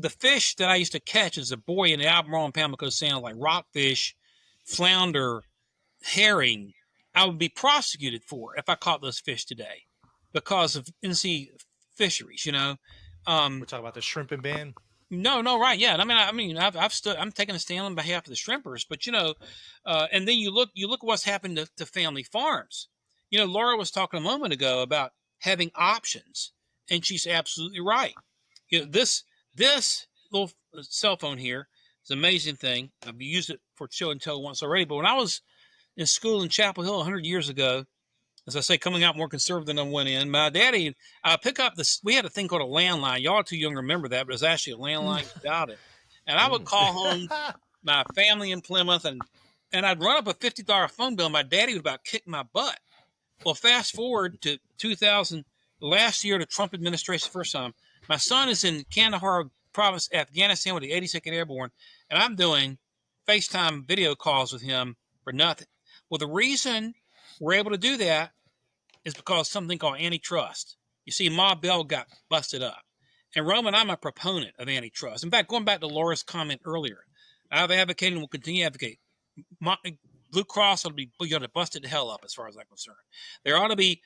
fish that I used to catch as a boy in the Albemarle and Pamlico Sound, like rockfish, flounder, herring, I would be prosecuted for if I caught those fish today. because of NC fisheries. We're talking about the shrimping ban. No, right, yeah. I'm taking a stand on behalf of the shrimpers, but and then you look what's happened to family farms. Laura was talking a moment ago about having options, and she's absolutely right. This little cell phone here is an amazing thing. I've used it for show and tell once already, but when I was in school in Chapel Hill 100 years ago, as I say, coming out more conservative than I went in, my daddy, pick up this. We had a thing called a landline. Y'all are too young to remember that, but it was actually a landline without it. And I would call home my family in Plymouth, and I'd run up a $50 phone bill. And my daddy would about kick my butt. Well, fast forward to 2000, last year, the Trump administration, first time. My son is in Kandahar province, Afghanistan, with the 82nd Airborne, and I'm doing FaceTime video calls with him for nothing. Well, the reason we're able to do that is because something called antitrust. You see, Ma Bell got busted up. And Roman, I'm a proponent of antitrust. In fact, going back to Laura's comment earlier, I've advocated and will continue to advocate. Blue Cross ought to be busted the hell up as far as I'm concerned. There ought to be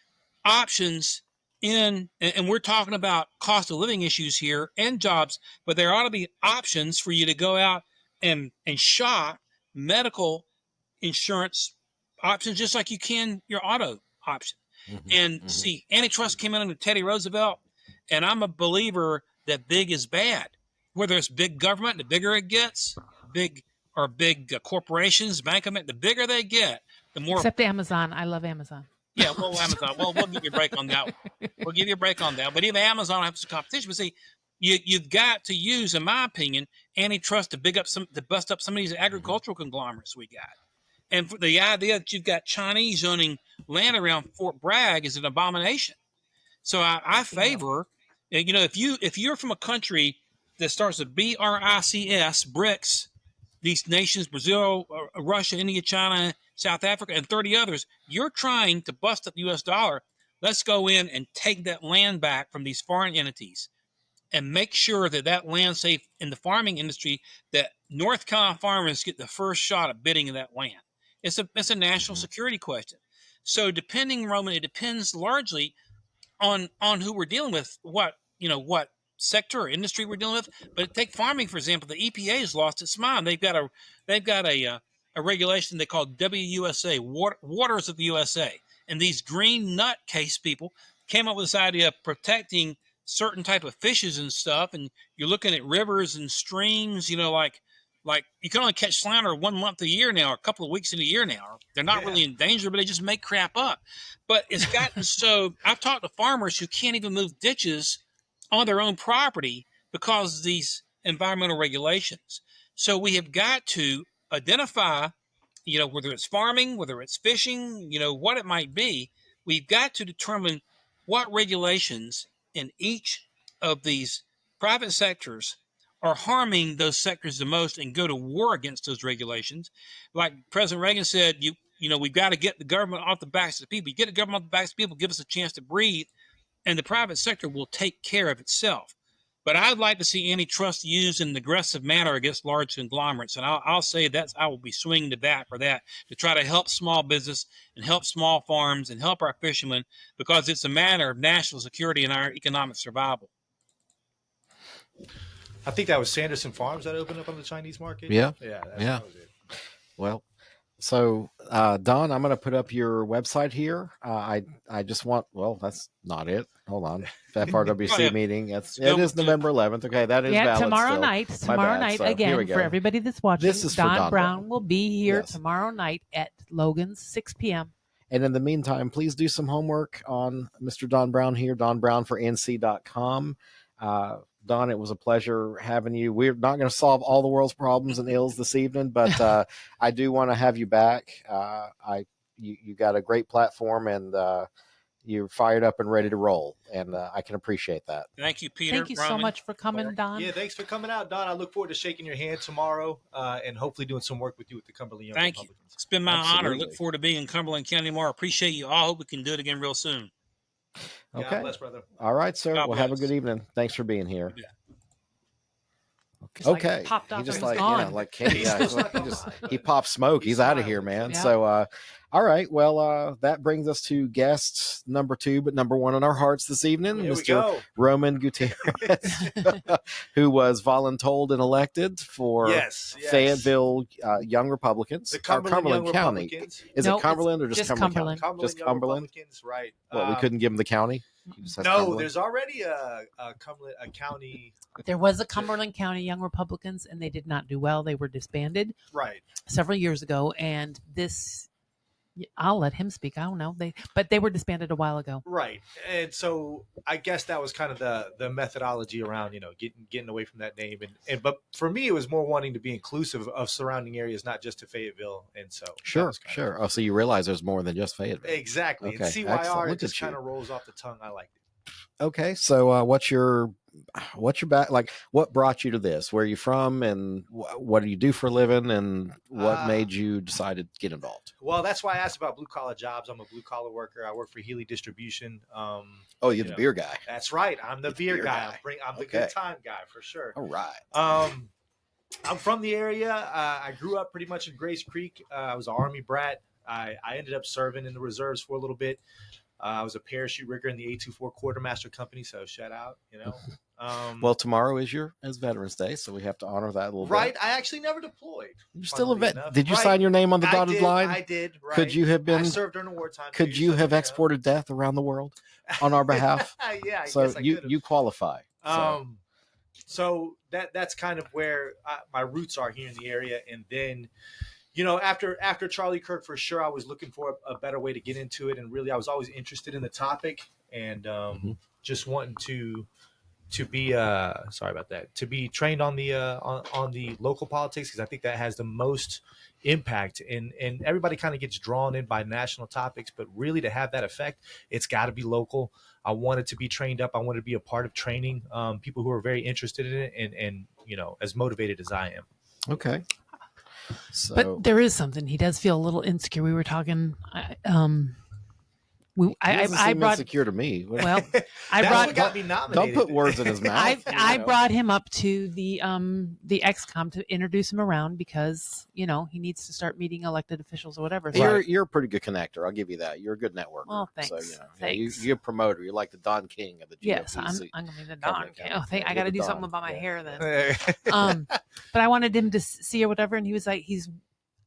options and we're talking about cost of living issues here and jobs, but there ought to be options for you to go out and shop medical insurance options just like you can your auto option. See, antitrust came in under Teddy Roosevelt, and I'm a believer that big is bad. Whether it's big government, the bigger it gets, big corporations, the bigger they get, the more. Except Amazon. I love Amazon. Yeah, well, Amazon. Well, we'll give you a break on that one. We'll give you a break on that. But even Amazon has some competition. But see, you've got to use, in my opinion, antitrust to bust up some of these agricultural conglomerates we got. And for the idea that you've got Chinese owning land around Fort Bragg is an abomination. So I favor, if you're from a country that starts with BRICS, these nations, Brazil, Russia, India, China, South Africa, and 30 others, you're trying to bust up the U.S. dollar. Let's go in and take that land back from these foreign entities and make sure that land's safe in the farming industry, that North Carolina farmers get the first shot at bidding of that land. It's a national security question. So depending, Roman, it depends largely on who we're dealing with, what sector or industry we're dealing with. But take farming, for example. The EPA has lost its mind. They've got a regulation they call WUSA, Waters of the USA. And these green nutcase people came up with this idea of protecting certain type of fishes and stuff. And you're looking at rivers and streams, like you can only catch flounder 1 month a year now, or a couple of weeks in a year now. They're not really in danger, but they just make crap up. But it's gotten so I've talked to farmers who can't even move ditches on their own property because of these environmental regulations. So we have got to identify, whether it's farming, whether it's fishing, what it might be, we've got to determine what regulations in each of these private sectors are harming those sectors the most and go to war against those regulations. Like President Reagan said, we've got to get the government off the backs of the people. You get the government off the backs of the people, give us a chance to breathe, and the private sector will take care of itself. But I'd like to see antitrust used in an aggressive manner against large conglomerates. And I'll say I will be swinging the bat for that, to try to help small business and help small farms and help our fishermen, because it's a matter of national security and our economic survival. I think that was Sanderson Farms that opened up on the Chinese market. Yeah. That was it. Well, so Don, I'm going to put up your website here. I just want, that's not it. Hold on. FRWC meeting. It is November 11th. Okay, that is valid tomorrow still. night. Tomorrow night, so again, for everybody that's watching, this is Don Brown will be here tomorrow night at Logan's, 6 p.m. And in the meantime, please do some homework on Mr. Don Brown here, donbrownfornc.com. Don, it was a pleasure having you. We're not going to solve all the world's problems and ills this evening, but I do want to have you back. You got a great platform, and you're fired up and ready to roll, and I can appreciate that. Thank you, Peter. Thank you so much for coming, Don. Yeah, thanks for coming out, Don. I look forward to shaking your hand tomorrow and hopefully doing some work with you with the Cumberland Young Republicans. Thank you. It's been my honor. Look forward to being in Cumberland County more. Appreciate you all. Hope we can do it again real soon. Okay. God bless, brother. All right, sir. God have a good evening. Thanks for being here. Yeah. Just like popped off. He just and was gone. like he popped smoke. He's out of here, man. Yep. So, all right. Well, that brings us to guest number 2, but number 1 in our hearts this evening, Mr. Roman Gutierrez, who was voluntold and elected for Fayetteville Young Republicans. The Cumberland County. Is it Cumberland or just Cumberland? Just Cumberland. Right. Well, we couldn't give him the county. No, there's already a county. There was a Cumberland County Young Republicans, and they did not do well. They were disbanded several years ago, and this. I'll let him speak. I don't know. But they were disbanded a while ago. Right. And so I guess that was kind of the methodology around, getting away from that name. But for me, it was more wanting to be inclusive of surrounding areas, not just to Fayetteville. And so. Sure. Oh, so you realize there's more than just Fayetteville. Exactly. Okay. And CYR, it just kind of rolls off the tongue. I liked it. Okay. So what's your back? Like, what brought you to this? Where are you from, and what do you do for a living, and what made you decide to get involved? Well, that's why I asked about blue collar jobs. I'm a blue collar worker. I work for Healy Distribution. You're the beer guy. That's right. I'm the beer guy. I'm the good time guy for sure. All right. I'm from the area. I grew up pretty much in Grace Creek. I was an Army brat. I ended up serving in the reserves for a little bit. I was a parachute rigger in the 824 Quartermaster Company, so shout out, well, tomorrow is Veterans Day, so we have to honor that a little bit. Right. I actually never deployed. You're still a vet. Did you sign your name on the dotted line? I did. Right. Could you have been? I served during wartime. Could you have exported death around the world on our behalf? Yeah. So you qualify. So that's kind of where my roots are here in the area, and then. After Charlie Kirk, for sure, I was looking for a better way to get into it, and really, I was always interested in the topic, and just wanting to be to be trained on the local politics, because I think that has the most impact, and everybody kind of gets drawn in by national topics, but really to have that effect, it's got to be local. I wanted to be trained up. I wanted to be a part of training people who are very interested in it, and as motivated as I am. Okay. But there is something. He does feel a little insecure. We were talking. I brought insecure to me. Well, what got me nominated. Don't put words in his mouth. I brought him up to the XCOM to introduce him around, because he needs to start meeting elected officials or whatever. So you're a pretty good connector. I'll give you that. You're a good networker. Well, thanks. So thanks. you're a promoter. You're like the Don King of the GOP. Yes, I'm gonna be the Don King. I got to do something about my hair then. But I wanted him to see or whatever, and he was like,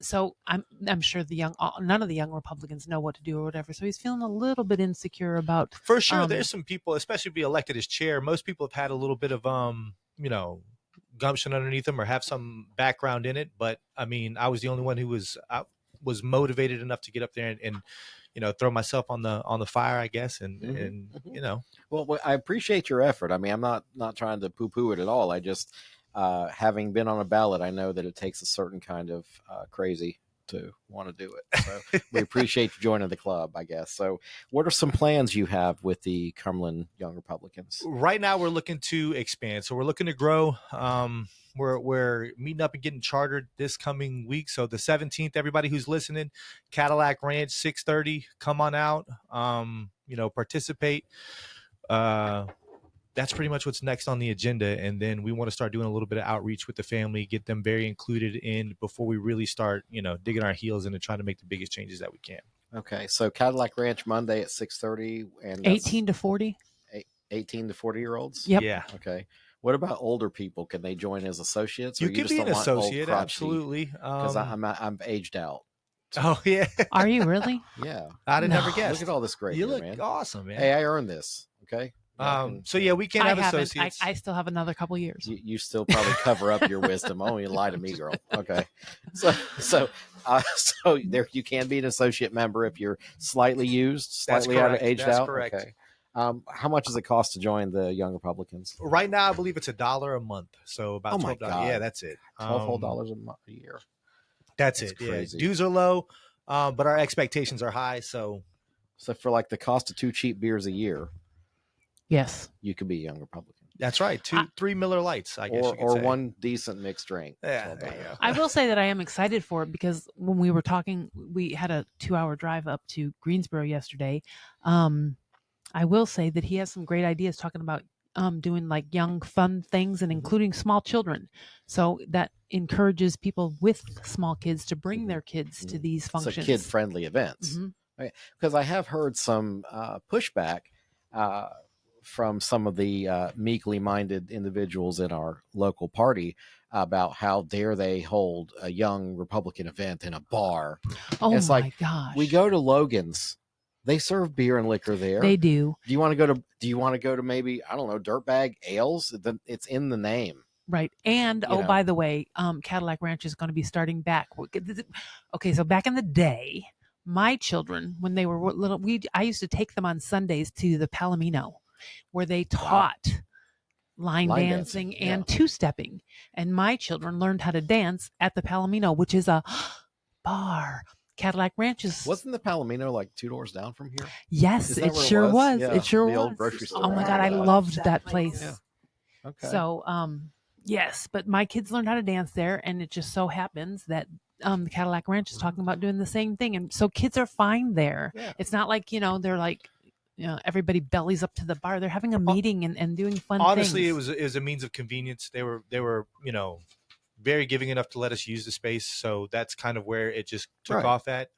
So I'm sure none of the young Republicans know what to do or whatever. So he's feeling a little bit insecure about. For sure, there's some people, especially be elected as chair. Most people have had a little bit of gumption underneath them or have some background in it. But I mean, I was the only one who was motivated enough to get up there and throw myself on the fire, I guess. And Well, I appreciate your effort. I mean, I'm not trying to poo-poo it at all. I just. Having been on a ballot, I know that it takes a certain kind of crazy to want to do it. So we appreciate you joining the club, I guess. So what are some plans you have with the Cumberland Young Republicans? Right now, we're looking to expand. So we're looking to grow. We're meeting up and getting chartered this coming week. So the 17th, everybody who's listening, Cadillac Ranch, 6:30, come on out, participate. That's pretty much what's next on the agenda. And then we want to start doing a little bit of outreach with the family, get them very included in before we really start, digging our heels in and trying to make the biggest changes that we can. Okay. So Cadillac Ranch Monday at 6:30 and 18 to 40. 18 to 40-year-olds? Yep. Yeah. Okay. What about older people? Can they join as associates? You can be an associate, absolutely. Because I'm aged out. So. Oh, yeah. Are you really? Yeah. I'd have never guessed. Look at all this gray You hair, look man. awesome, man. Hey, I earned this. Okay. We can't have associates. I still have another couple years. You still probably cover up your wisdom. Oh, you lie to me, girl. Okay. So there you can be an associate member if you're slightly used, slightly aged out. Correct. Okay. How much does it cost to join the Young Republicans? Right now, I believe it's $1 a month. So about $12. Yeah, that's it. $12 a year. That's it. Crazy. Yeah. Dues are low, but our expectations are high. So for like the cost of 2 cheap beers a year. Yes, you could be a Young Republican. That's right. 3 Miller Lights, I guess. Or one decent mixed drink. Yeah, I will say that I am excited for it, because when we were talking, we had a 2-hour drive up to Greensboro yesterday. I will say that he has some great ideas talking about doing like young fun things and including small children. So that encourages people with small kids to bring their kids to these functions. So kid-friendly events. Right? Because I have heard some pushback from some of the meekly minded individuals in our local party about how dare they hold a young Republican event in a bar. Oh, it's my like, gosh. we go to Logan's. They serve beer and liquor there. They do. Do you want to go to maybe, I don't know, Dirtbag Ales? It's in the name. Right. And, by the way, Cadillac Ranch is going to be starting back. Okay, so back in the day, my children, when they were little, I used to take them on Sundays to the Palomino, where they taught line dancing and two-stepping. And my children learned how to dance at the Palomino, which is a bar. Cadillac Ranch is... Wasn't the Palomino like 2 doors down from here? Yes, it sure was. Yeah, it sure was. The old grocery store. Oh my God, I loved that place. Yeah. Okay. So, yes, but my kids learned how to dance there, and it just so happens that the Cadillac Ranch is talking about doing the same thing. And so kids are fine there. Yeah. It's not like, they're like, everybody bellies up to the bar. They're having a meeting and doing fun things. Honestly, it was a means of convenience. They were very giving enough to let us use the space. So that's kind of where it just took off at.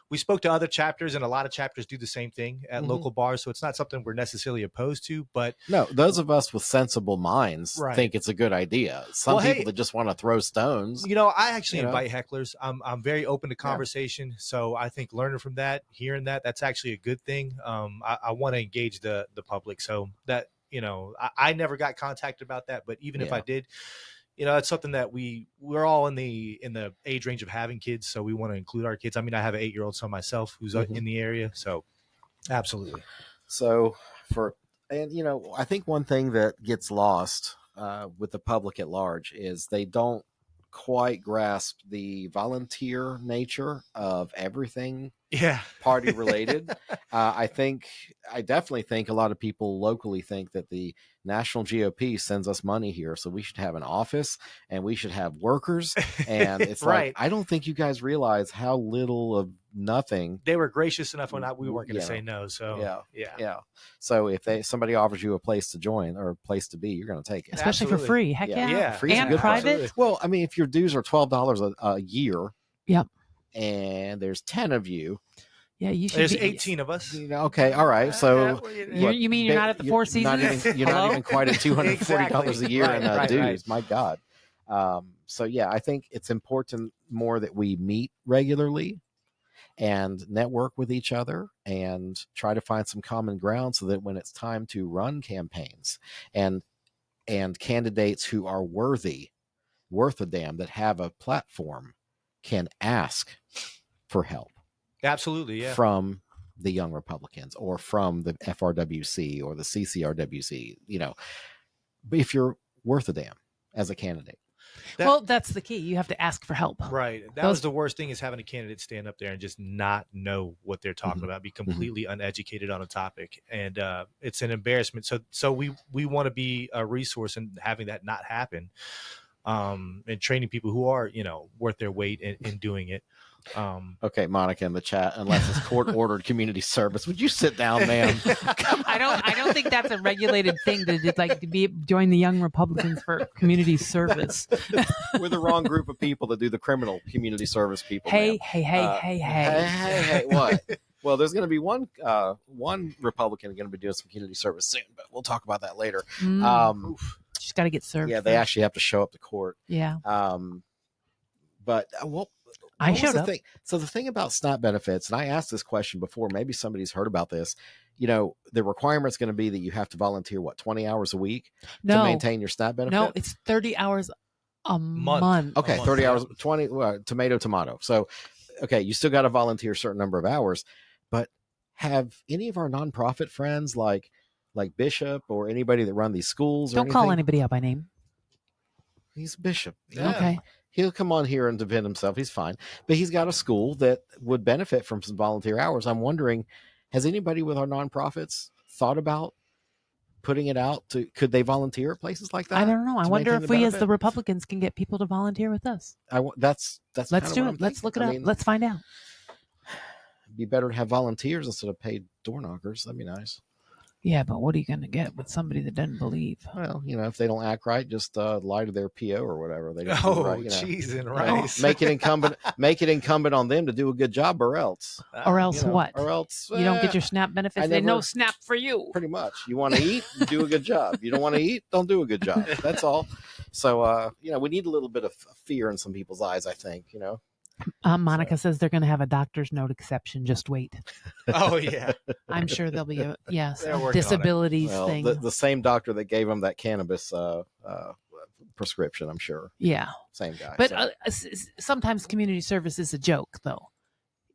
We spoke to other chapters, and a lot of chapters do the same thing at local bars. So it's not something we're necessarily opposed to, but no, those of us with sensible minds think it's a good idea. Some people that just want to throw stones. I actually invite hecklers. I'm very open to conversation. So I think learning from that, hearing that's actually a good thing. I want to engage the public. So that, I never got contacted about that, but even if I did, it's something that we're all in the age range of having kids. So we want to include our kids. I mean, I have an 8-year-old son myself who's in the area. So absolutely. So I think one thing that gets lost with the public at large is they don't quite grasp the volunteer nature of everything party related. I definitely think a lot of people locally think that the national GOP sends us money here, so we should have an office and we should have workers. And it's like, I don't think you guys realize how little of nothing. They were gracious enough when we weren't going to say no. So yeah. So if somebody offers you a place to join or a place to be, you're going to take it, especially for free. Heck yeah. Free and private. Absolutely. Well, I mean, if your dues are $12 a year, and there's 10 of you. Yeah, you should. There's 18 of us. Okay, all right. So you mean you're not at the Four Seasons? You're not even quite at $240 a year in dues. Right. My God. So I think it's important more that we meet regularly and network with each other and try to find some common ground, so that when it's time to run campaigns and candidates who are worth a damn, that have a platform, can ask for help. Absolutely, yeah. From the Young Republicans or from the FRWC or the CCRWC, but if you're worth a damn as a candidate. That's the key. You have to ask for help. Right. That was the worst thing, is having a candidate stand up there and just not know what they're talking about, be completely uneducated on a topic. And it's an embarrassment. So we want to be a resource in having that not happen, and training people who are, worth their weight in doing it. Okay, Monica in the chat, unless it's court-ordered community service, would you sit down, ma'am? I don't think that's a regulated thing to join the Young Republicans for community service. We're the wrong group of people to do the criminal community service people. Hey. What? Well, there's going to be one Republican going to be doing some community service soon, but we'll talk about that later. She's got to get served. Yeah, they actually have to show up to court. Yeah. But I showed up. So the thing about SNAP benefits, and I asked this question before, maybe somebody's heard about this. The requirement's going to be that you have to volunteer 20 hours a week to maintain your SNAP benefit. No, it's 30 hours a month. Okay, 30 hours, 20 tomato. So, okay, you still got to volunteer a certain number of hours. But have any of our nonprofit friends, like Bishop or anybody that run these schools, don't call anybody out by name. He's Bishop. Yeah. Okay. He'll come on here and defend himself. He's fine. But he's got a school that would benefit from some volunteer hours. I'm wondering, has anybody with our nonprofits thought about putting it out could they volunteer at places like that? I don't know. I wonder if we as the Republicans can get people to volunteer with us. Let's do it. Let's look it up. Let's find out. It'd be better to have volunteers instead of paid door knockers. That'd be nice. Yeah, but what are you going to get with somebody that doesn't believe? Well, if they don't act right, just lie to their PO or whatever. They don't do right, cheese and rice. Make it incumbent on them to do a good job, or else. Or else what? Or else you don't get your SNAP benefits. No SNAP for you. Pretty much. You want to eat, do a good job. You don't want to eat, don't do a good job. That's all. So, we need a little bit of fear in some people's eyes, I think. Monica says they're going to have a doctor's note exception. Just wait. Oh, yeah. I'm sure there'll be a disabilities thing. The same doctor that gave them that cannabis prescription, I'm sure. Yeah. Same guy. But sometimes community service is a joke, though.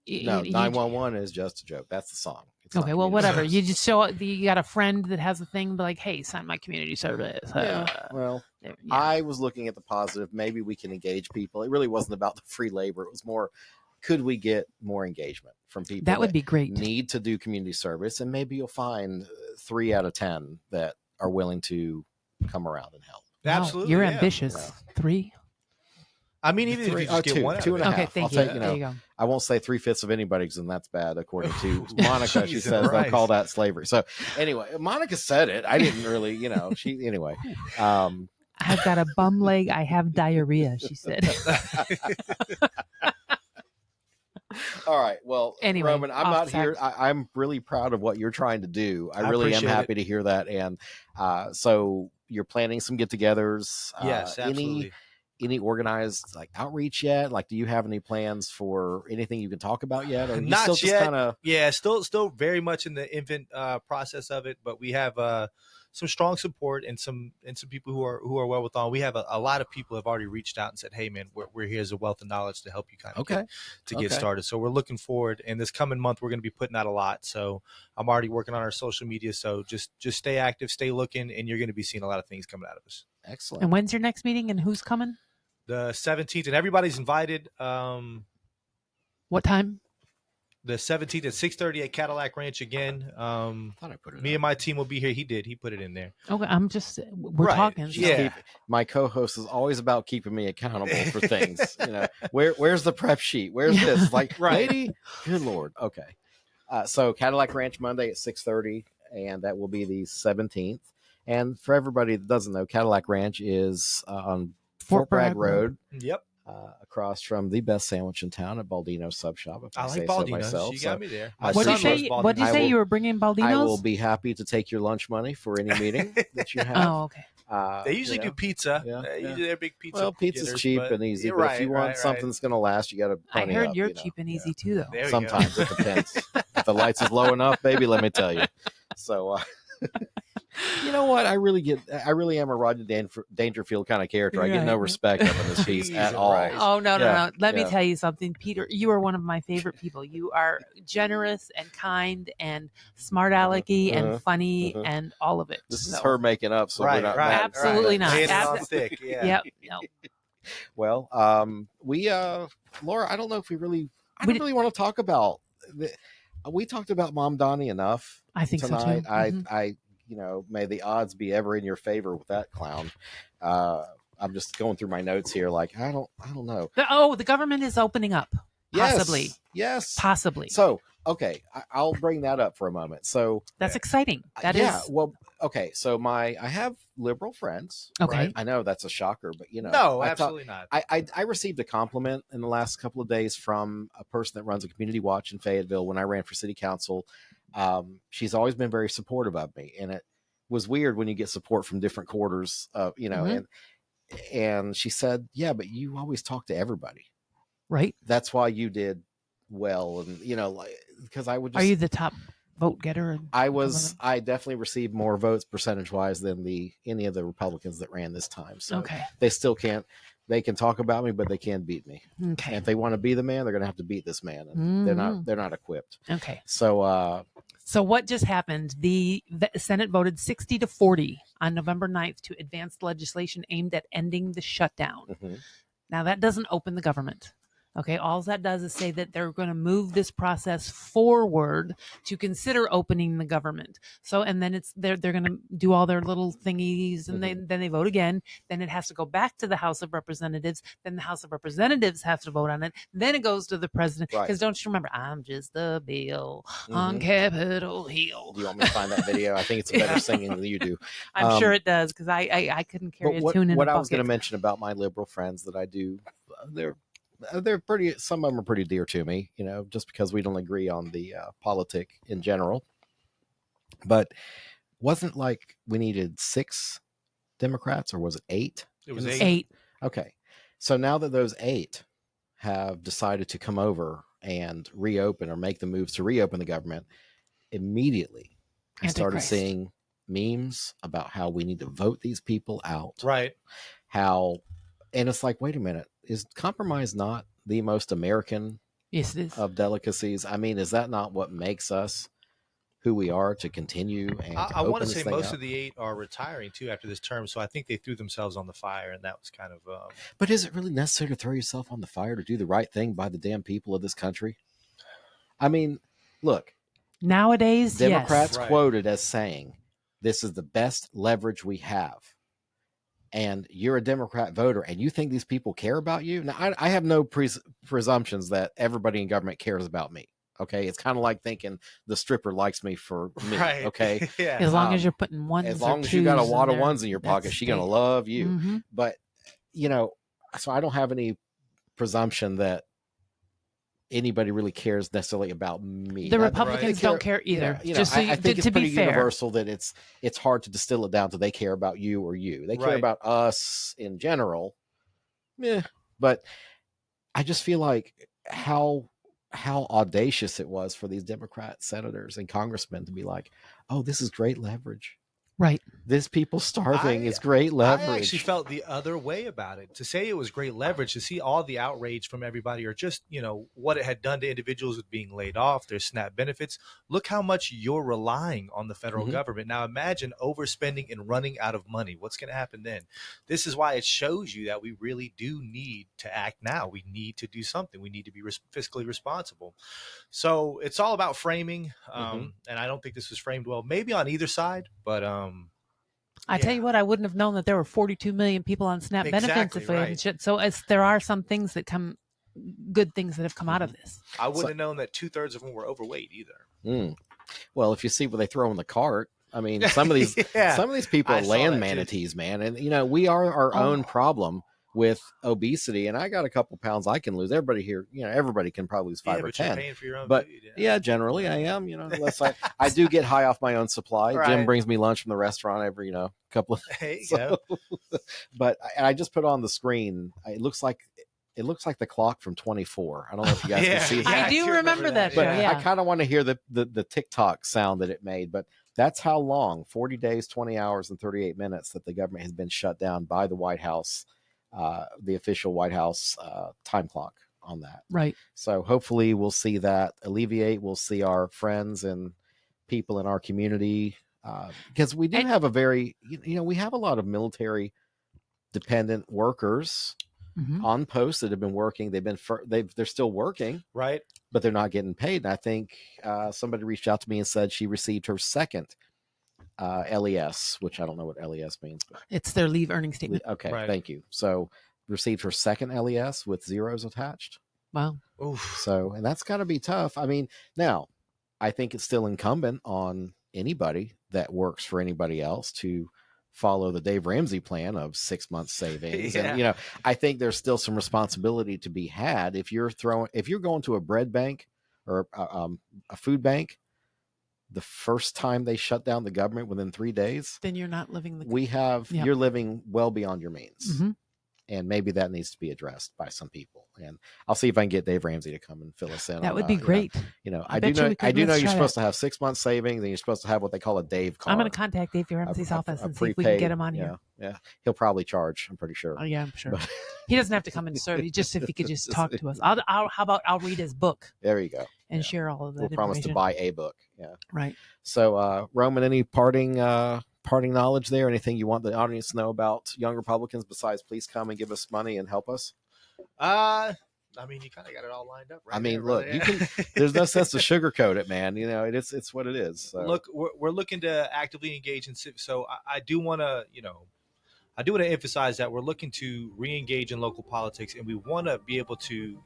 No, 911 is just a joke. That's the song. Okay, well, whatever. You just show you got a friend that has a thing, but like, hey, sign my community service. I was looking at the positive. Maybe we can engage people. It really wasn't about the free labor. It was more, could we get more engagement from people? That would be great. Need to do community service, and maybe you'll find 3 out of 10 that are willing to come around and help. Absolutely, you're ambitious. 3. I mean, even if you just get 1 2 and a half. Okay, thank you. There you go. I won't say 3/5 of anybody, because then that's bad, according to Monica. She says they'll call that slavery. So anyway, Monica said it. I didn't really, anyway. I've got a bum leg. I have diarrhea, she said. All right. Well, anyway, Roman, I'm not here. I'm really proud of what you're trying to do. I really am happy to hear that. And so you're planning some get-togethers. Yes, absolutely. Any organized outreach yet? Do you have any plans for anything you can talk about yet? Or not still yet. Yeah, still very much in the infant process of it, but we have some strong support and some people who are well withal. We have a lot of people have already reached out and said, "Hey, man, we're here as a wealth of knowledge to help you kind of get started." So we're looking forward. And this coming month, we're going to be putting out a lot. So I'm already working on our social media. So just stay active, stay looking, and you're going to be seeing a lot of things coming out of us. Excellent. And when's your next meeting, and who's coming? The 17th, and everybody's invited. What time? The 17th at 6:30 at Cadillac Ranch again. Thought I put it. Me and my team will be here. He put it in there. Okay, we're talking. So. Yeah, my co-host is always about keeping me accountable for things. Where's the prep sheet? Where's this? Lady, good Lord. Okay. So Cadillac Ranch Monday at 6:30, and that will be the 17th. And for everybody that doesn't know, Cadillac Ranch is on Fort Bragg Road. Yep. Across from the best sandwich in town at Baldino's Sub Shop. I like Baldino's. She got me there. What did you say? You were bringing Baldino's? I will be happy to take your lunch money for any meeting that you have. Oh, okay. They usually do pizza. Usually they're big pizza. Well, pizza's cheap and easy. But if you want something that's going to last, you got to. I heard you're cheap and easy too, though. Sometimes it depends. If the lights is low enough, baby, let me tell you. So. You know what? I really am a Rodney Dangerfield kind of character. I get no respect up in this piece at all. Oh, no. Let me tell you something, Peter. You are one of my favorite people. You are generous and kind and smart alecky and funny and all of it. This is her making up. So we're not. Absolutely not. On thick. Yeah. Yep. No. Well, Laura, I don't know if we don't really want to talk about. We talked about Mom Donnie enough. I think tonight. So too. I may the odds be ever in your favor with that clown. I'm just going through my notes here. I don't know. The government is opening up. Possibly. Yes. Possibly. So, okay. I'll bring that up for a moment. So that's exciting. That is. Yeah. Well, okay. So I have liberal friends. Okay. Right? I know that's a shocker, but no, absolutely not. I received a compliment in the last couple of days from a person that runs a community watch in Fayetteville when I ran for city council. She's always been very supportive of me, and it was weird when you get support from different quarters, and she said, yeah, but you always talk to everybody. Right. That's why you did well. And, because I would just, are you the top vote getter? I definitely received more votes percentage wise than any of the Republicans that ran this time. So they still can't, they can talk about me, but they can't beat me. Okay. And if they want to be the man, they're going to have to beat this man. And they're not equipped. Okay. So what just happened? The Senate voted 60-40 on November 9th to advance legislation aimed at ending the shutdown. Mm-hmm. Now that doesn't open the government. Okay, all that does is say that they're going to move this process forward to consider opening the government. So, and then they're going to do all their little thingies, and then they vote again. Then it has to go back to the House of Representatives. Then the House of Representatives has to vote on it. Then it goes to the president. Because don't you remember, I'm just the bill on Capitol Hill. Do you want me to find that video? I think it's better singing than you do. I'm sure it does, because I couldn't carry a tune in a bucket. What I was going to mention about my liberal friends that I do, they're pretty, some of them are pretty dear to me, just because we don't agree on the politic in general. But wasn't like we needed 6 Democrats, or was it 8? It was 8. Okay. So now that those 8 have decided to come over and reopen, or make the moves to reopen the government, immediately I started seeing memes about how we need to vote these people out. Right. And it's like, wait a minute, is compromise not the most American Yes, it is. of delicacies? I mean, is that not what makes us who we are to continue? And I want to say most of the 8 are retiring too after this term, so I think they threw themselves on the fire, and that was kind of. But is it really necessary to throw yourself on the fire to do the right thing by the damn people of this country? I mean, look. Nowadays, Democrats yes. quoted as saying, "This is the best leverage we have." And you're a Democrat voter, and you think these people care about you? Now, I have no presumptions that everybody in government cares about me. Okay, it's kind of like thinking the stripper likes me for me. Right. Okay, yeah. As long as you're putting ones, as long as you got a wad of ones in your pocket, she's gonna love you. But so I don't have any presumption that anybody really cares necessarily about me. The Republicans don't care either. Just so I think it's pretty fair. universal that it's hard to distill it down to they care about you or you. They care about us in general. Yeah. But I just feel like how audacious it was for these Democrat senators and congressmen to be like, oh, this is great leverage. Right. This people starving is great leverage. I actually felt the other way about it. To say it was great leverage, to see all the outrage from everybody, or just, what it had done to individuals with being laid off, their SNAP benefits. Look how much you're relying on the federal government. Now imagine overspending and running out of money. What's going to happen then? This is why it shows you that we really do need to act now. We need to do something. We need to be fiscally responsible. So it's all about framing. And I don't think this was framed well, maybe on either side, but I tell you what, I wouldn't have known that there were 42 million people on SNAP benefits if we hadn't. So there are some things that good things that have come out of this. I wouldn't have known that 2/3 of them were overweight either. Well, if you see what they throw in the cart, I mean, some of these people are land manatees, man. And we are our own problem with obesity, and I got a couple pounds I can lose. Everybody here, everybody can probably lose 5 or 10. You're paying for your own but food, generally I am. Unless I do get high off my own supply. Right. Jim brings me lunch from the restaurant every couple of. There you go. But I just put on the screen. It looks like the clock from 24. I don't know if you guys can see that. I do remember that show. But I kind of want to hear the TikTok sound that it made. But that's how long, 40 days, 20 hours, and 38 minutes that the government has been shut down by the White House. The official White House time clock on that. Right. So hopefully we'll see that alleviate. We'll see our friends and people in our community, because we do have a very, we have a lot of military dependent workers on post that have been working. They're still working. Right. But they're not getting paid. And I think somebody reached out to me and said she received her second LES, which I don't know what LES means. But it's their leave earning statement. Okay, thank you. So received her second LES with zeros attached. Wow. Oof. So, and that's got to be tough. I mean, now I think it's still incumbent on anybody that works for anybody else to follow the Dave Ramsey plan of 6 months savings. And, I think there's still some responsibility to be had. If you're going to a bread bank or a food bank, the first time they shut down the government within 3 days, then you're not living you're living well beyond your means. And maybe that needs to be addressed by some people. And I'll see if I can get Dave Ramsey to come and fill us in. That would be great. I do know you're supposed to have 6 months savings, and you're supposed to have what they call a Dave card. I'm going to contact Dave Ramsey's office and see if we can get him on here. Yeah. He'll probably charge. I'm pretty sure. Oh yeah, I'm sure. But he doesn't have to come and serve. If he could just talk to us. How about I'll read his book. There you go. And share all of that. We'll promise to buy a book. Yeah. Right. So, Roman, any parting knowledge there? Anything you want the audience to know about Young Republicans besides please come and give us money and help us? I mean, you kind of got it all lined up, right? I mean, there, look, you can. There's no sense to sugarcoat it, man. You know, it's what it is. So. Look, we're looking to actively engage in civic. So I do want to, I do want to emphasize that we're looking to re-engage in local politics, and we want to be able to,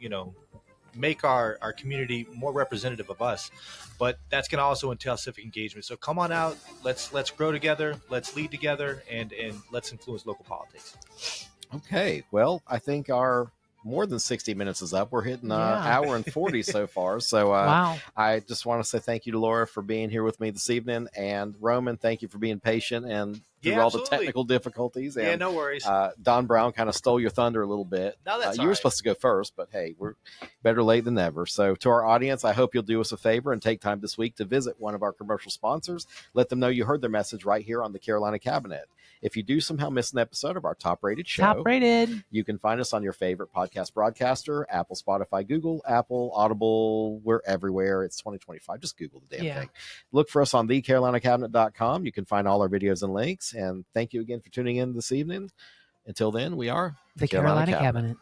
make our community more representative of us. But that's going to also entail civic engagement. So come on out. Let's grow together. Let's lead together, and let's influence local politics. Okay. Well, I think our more than 60 minutes is up. We're hitting hour and 40 so far. So wow. I just want to say thank you to Laura for being here with me this evening. And Roman, thank you for being patient and through all the technical difficulties. And, no worries. Don Brown kind of stole your thunder a little bit. No, that's you were supposed to go first, but hey, we're better late than never. So to our audience, I hope you'll do us a favor and take time this week to visit one of our commercial sponsors. Let them know you heard their message right here on the Carolina Cabinet. If you do somehow miss an episode of our top-rated show, you can find us on your favorite podcast broadcaster, Apple, Spotify, Google, Apple, Audible. We're everywhere. It's 2025. Just Google the damn thing. Look for us on thecarolinacabinet.com. You can find all our videos and links. And thank you again for tuning in this evening. Until then, we are the Carolina Cabinet.